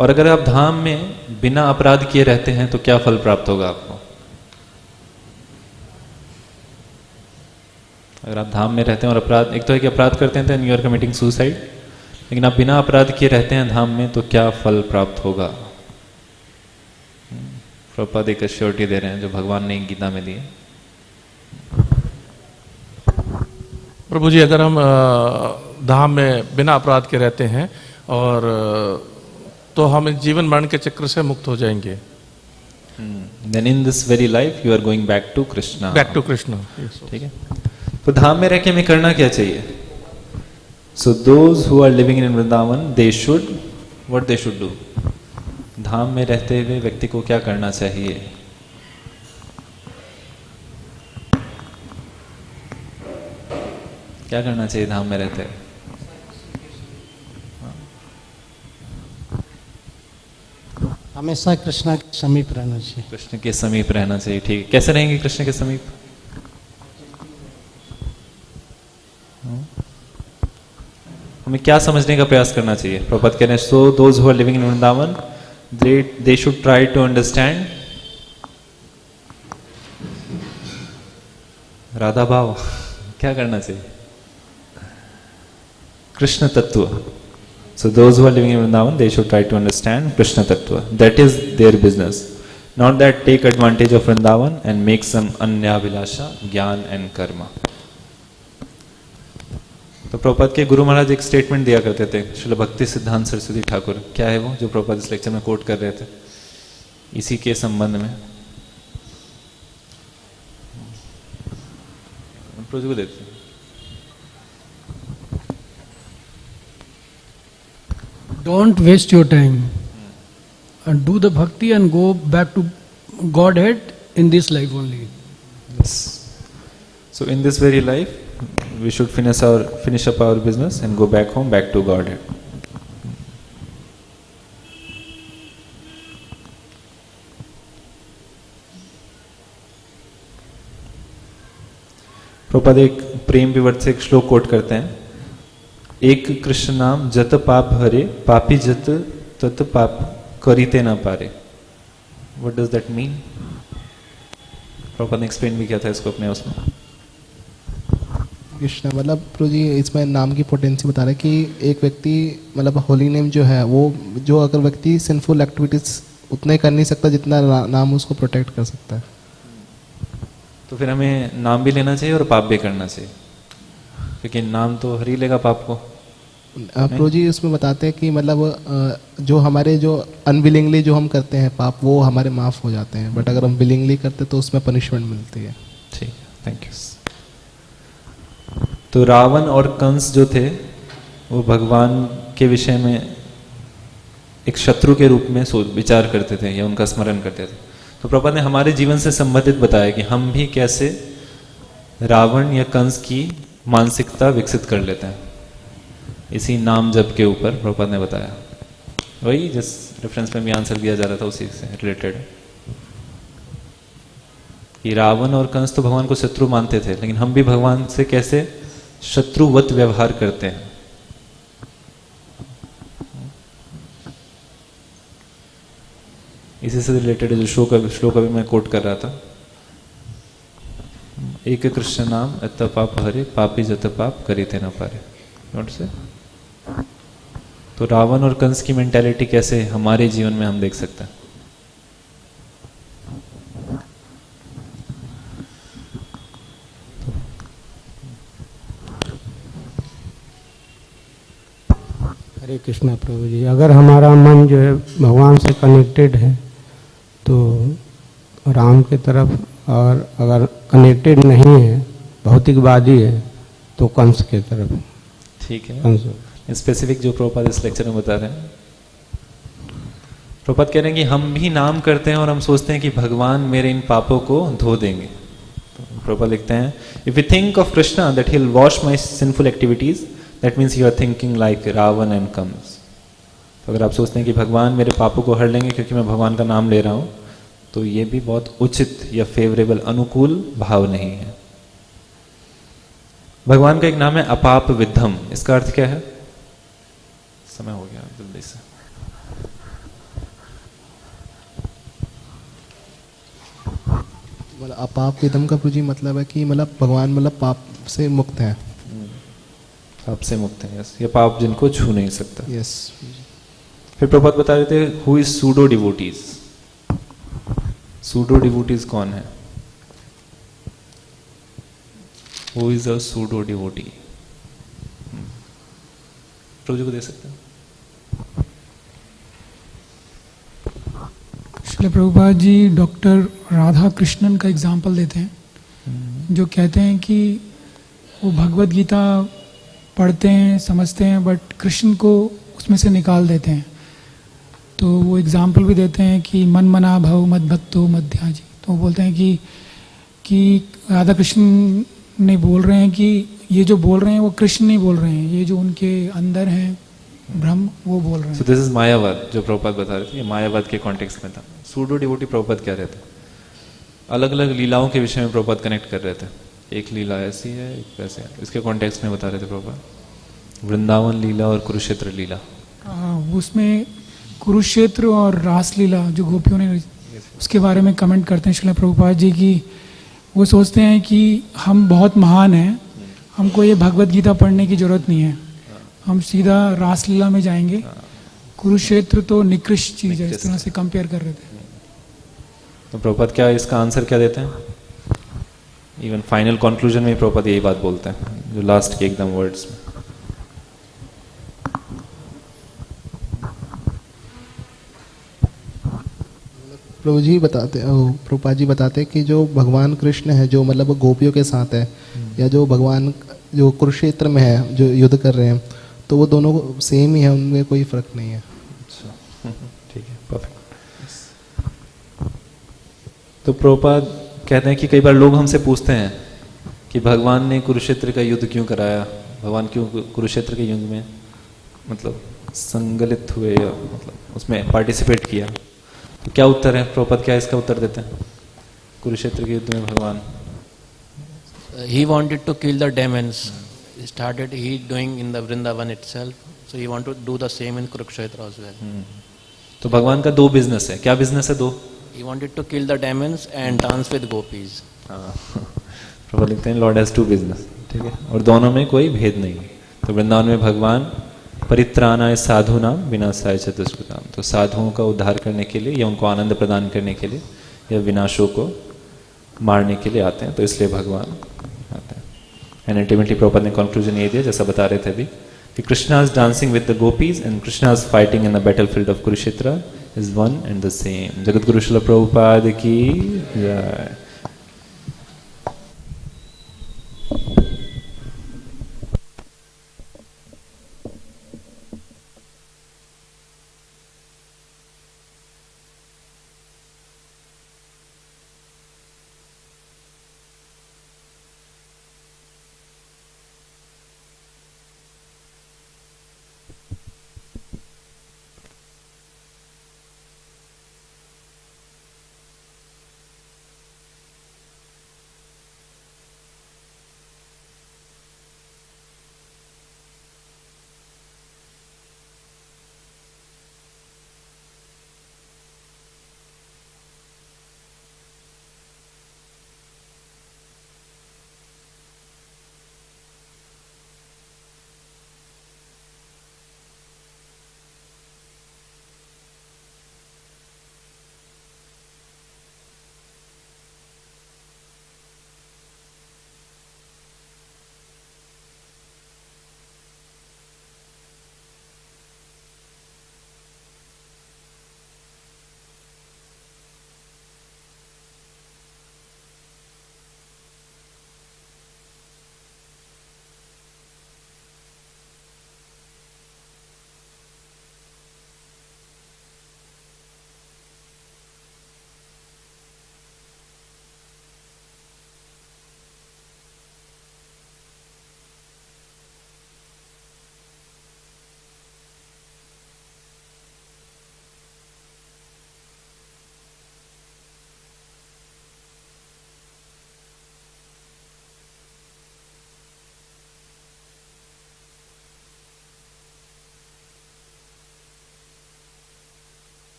और अगर आप धाम में बिना अपराध किए रहते हैं तो क्या फल प्राप्त होगा आपको? अगर आप धाम में रहते हैं और अपराध, एक तो है कि अपराध करते हैं, then you are committing suicide, लेकिन आप बिना अपराध किए रहते हैं धाम में तो क्या फल प्राप्त होगा? प्रभुपाद एक श्योरिटी दे रहे हैं जो भगवान ने गीता में दी है। प्रभु जी, अगर हम धाम में बिना अपराध के रहते हैं और तो हम जीवन मरण के चक्र से मुक्त हो जाएंगे। Then in this very life you are going back to Krishna. Back to Krishna. ठीक है। तो धाम में रह के हमें करना क्या चाहिए? So those who are living in Vrindavan, they should, what they should do? धाम में रहते हुए व्यक्ति को क्या करना चाहिए? क्या करना चाहिए धाम में रहते हुए? हमेशा कृष्ण के समीप रहना चाहिए। कृष्ण के समीप रहना चाहिए, ठीक है। कैसे रहेंगे कृष्ण के समीप? हमें क्या समझने का प्रयास करना चाहिए? प्रभुपाद कह रहे हैं, so those who are living in Vrindavan, they should try to understand Radha bhava. क्या करना चाहिए? कृष्ण तत्व। So those who are living in Vrindavan, they should try to understand Krishna Tattva. That is their business. Not that take advantage of Vrindavan and make some anyabhilasha, ज्ञान and karma. तो प्रभुपाद के गुरु महाराज एक statement दिया करते थे, श्रील भक्ति सिद्धांत सरस्वती ठाकुर। क्या है वो जो प्रभुपाद इस लेक्चर में कोट कर रहे थे इसी के संबंध में? प्रोज को देते हैं। Don't waste your time and do the bhakti and go back to Godhead in this life only. Yes. So in this very life, we should finish up our business and go back home, back to Godhead. Prabhupada एक प्रेम विवर्त से एक श्लोक coat करते हैं, एक कृष्ण नाम जत पाप हरे, पापी जत तत पाप करीते ना पारे। What does that mean? Prabhupada ने एक्सप्लेन भी किया था इसको अपने उसमें। कृष्ण मतलब प्रभु जी इसमें नाम की पोटेंसी बता रहे हैं कि एक व्यक्ति मतलब होली नेम जो है वो, जो अगर व्यक्ति सिंफुल एक्टिविटीज उतने कर नहीं सकता जितना नाम उसको प्रोटेक्ट कर सकता है, तो फिर हमें नाम भी लेना चाहिए और पाप भी करना चाहिए, क्योंकि नाम तो हर ही लेगा पाप को। प्रभु जी उसमें बताते हैं कि मतलब जो हमारे जो अनविलिंगली जो हम करते हैं पाप वो हमारे माफ हो जाते हैं, बट अगर हम विलिंगली करते तो उसमें पनिशमेंट मिलती है। ठीक है, थैंक यू। तो रावण और कंस जो थे वो भगवान के विषय में एक शत्रु के रूप में विचार करते थे या उनका स्मरण करते थे। तो प्रभुपाद ने हमारे जीवन से संबंधित बताया कि हम भी कैसे रावण या कंस की मानसिकता विकसित कर लेते हैं इसी नाम जप के ऊपर। प्रभुपाद ने बताया वही जिस रेफरेंस में भी आंसर दिया जा रहा था उसी से रिलेटेड, कि रावण और कंस तो भगवान को शत्रु मानते थे, लेकिन हम भी भगवान से कैसे शत्रुवत व्यवहार करते हैं। इसी से रिलेटेड जो श्लोक अभी मैं कोट कर रहा था, एक कृष्ण नाम अत पाप हरे, पापी जत पाप करीते न पारे। नोट से तो रावण और कंस की मेंटालिटी कैसे हमारे जीवन में हम देख सकते हैं। हरे कृष्णा प्रभु जी, अगर हमारा मन जो है भगवान से कनेक्टेड है तो राम की तरफ, और अगर कनेक्टेड नहीं है भौतिकवादी है तो कंस की तरफ। ठीक है, स्पेसिफिक जो प्रभुपाद इस लेक्चर में बता रहे हैं प्रभुपाद कह रहे हैं कि हम भी नाम करते हैं और हम सोचते हैं कि भगवान मेरे इन पापों को धो देंगे। तो प्रभुपाद लिखते हैं, if you think of Krishna that he will wash my sinful activities, that means you are thinking like Ravana and Kamsa. तो अगर आप सोचते हैं कि भगवान मेरे पापों को हर लेंगे क्योंकि मैं भगवान का नाम ले रहा हूं, तो ये भी बहुत उचित या फेवरेबल अनुकूल भाव नहीं है। भगवान का एक नाम है अपाप विद्धम। इसका अर्थ क्या है? समय हो गया, जल्दी से। मतलब अपाप विद्धम का पूजी मतलब है कि मतलब भगवान मतलब पाप से मुक्त है। पाप से मुक्त है, यस। ये पाप जिनको छू नहीं सकता, यस। फिर प्रभुपाद बता रहे थे who is pseudo devotees. Pseudo devotees कौन है? Who is a pseudo devotee? Prabhu ji को दे सकते हैं? श्रील प्रभुपाद जी डॉक्टर राधा कृष्णन का एग्जाम्पल देते हैं, जो कहते हैं कि वो भगवत गीता पढ़ते हैं, समझते हैं, बट कृष्ण को उसमें से निकाल देते हैं। तो वो एग्जाम्पल भी देते हैं कि मन मना भव मद भक्तो मध्याजी। तो वो बोलते हैं कि राधा कृष्ण ने बोल रहे हैं कि ये जो बोल रहे हैं वो कृष्ण नहीं बोल रहे हैं, ये जो उनके अंदर हैं ब्रह्म वो बोल रहे हैं। So this is मायावाद जो प्रभुपाद बता रहे थे, ये मायावाद के कॉन्टेक्स्ट में था। सूडो डिवोटी प्रभुपाद क्या रहते? अलग अलग लीलाओं के विषय में प्रभुपाद कनेक्ट कर रहे थे। एक लीला ऐसी है, एक वैसे है। इसके कॉन्टेक्स्ट में बता रहे थे प्रभुपाद वृंदावन लीला और कुरुक्षेत्र लीला। उसमें कुरुक्षेत्र और रासलीला जो गोपियों ने, उसके बारे में कमेंट करते हैं श्रील प्रभुपाद जी की वो सोचते हैं कि हम बहुत महान हैं, हमको ये भगवत गीता पढ़ने की जरूरत नहीं है, हम सीधा रासलीला में जाएंगे, कुरुक्षेत्र तो निकृष्ट चीज है, इस तरह से कंपेयर कर रहे थे। तो प्रभुपाद क्या इसका आंसर क्या देते हैं? इवन फाइनल कंक्लूजन में प्रभुपाद यही बात बोलते हैं, जो लास्ट के एकदम वर्ड्स में। प्रभुपाद जी बताते कि जो भगवान कृष्ण है जो मतलब गोपियों के साथ है, या जो भगवान जो कुरुक्षेत्र में है जो युद्ध कर रहे हैं, तो वो दोनों सेम ही है, उनमें कोई फर्क नहीं है। ठीक है, परफेक्ट। तो प्रभुपाद कहते हैं कि कई बार लोग हमसे पूछते हैं कि भगवान ने कुरुक्षेत्र का युद्ध क्यों कराया, भगवान क्यों कुरुक्षेत्र के युद्ध में मतलब संगलित हुए या मतलब उसमें पार्टिसिपेट किया। तो क्या उत्तर है प्रभुपाद, क्या इसका उत्तर देते हैं? कुरुक्षेत्र के युद्ध में भगवान he wanted to kill the demons. He started doing in the Vrindavana itself, so he wanted to do the same in Kurukshetra as well. तो भगवान का दो बिजनेस है। क्या बिजनेस है दो? He wanted to kill the demons and dance with gopis. Prabhupada लिखते हैं लॉर्ड हैज टू बिजनेस, ठीक है, और दोनों में कोई भेद नहीं। तो वृंदावन में भगवान परित्राणाय साधुनाम विनाशाय च दुष्कृताम, तो साधुओं का उद्धार करने के लिए या उनको आनंद प्रदान करने के लिए या विनाशों को मारने के लिए आते हैं, तो इसलिए भगवान आते हैं। एंड अल्टीमेटली प्रभुपाद ने कंक्लूजन ये दिया जैसा बता रहे थे अभी कि Krishna is dancing with the gopis and Krishna is fighting in the battlefield of Kurukshetra is one and the same. Jagat Guru Srila Prabhupada की जय।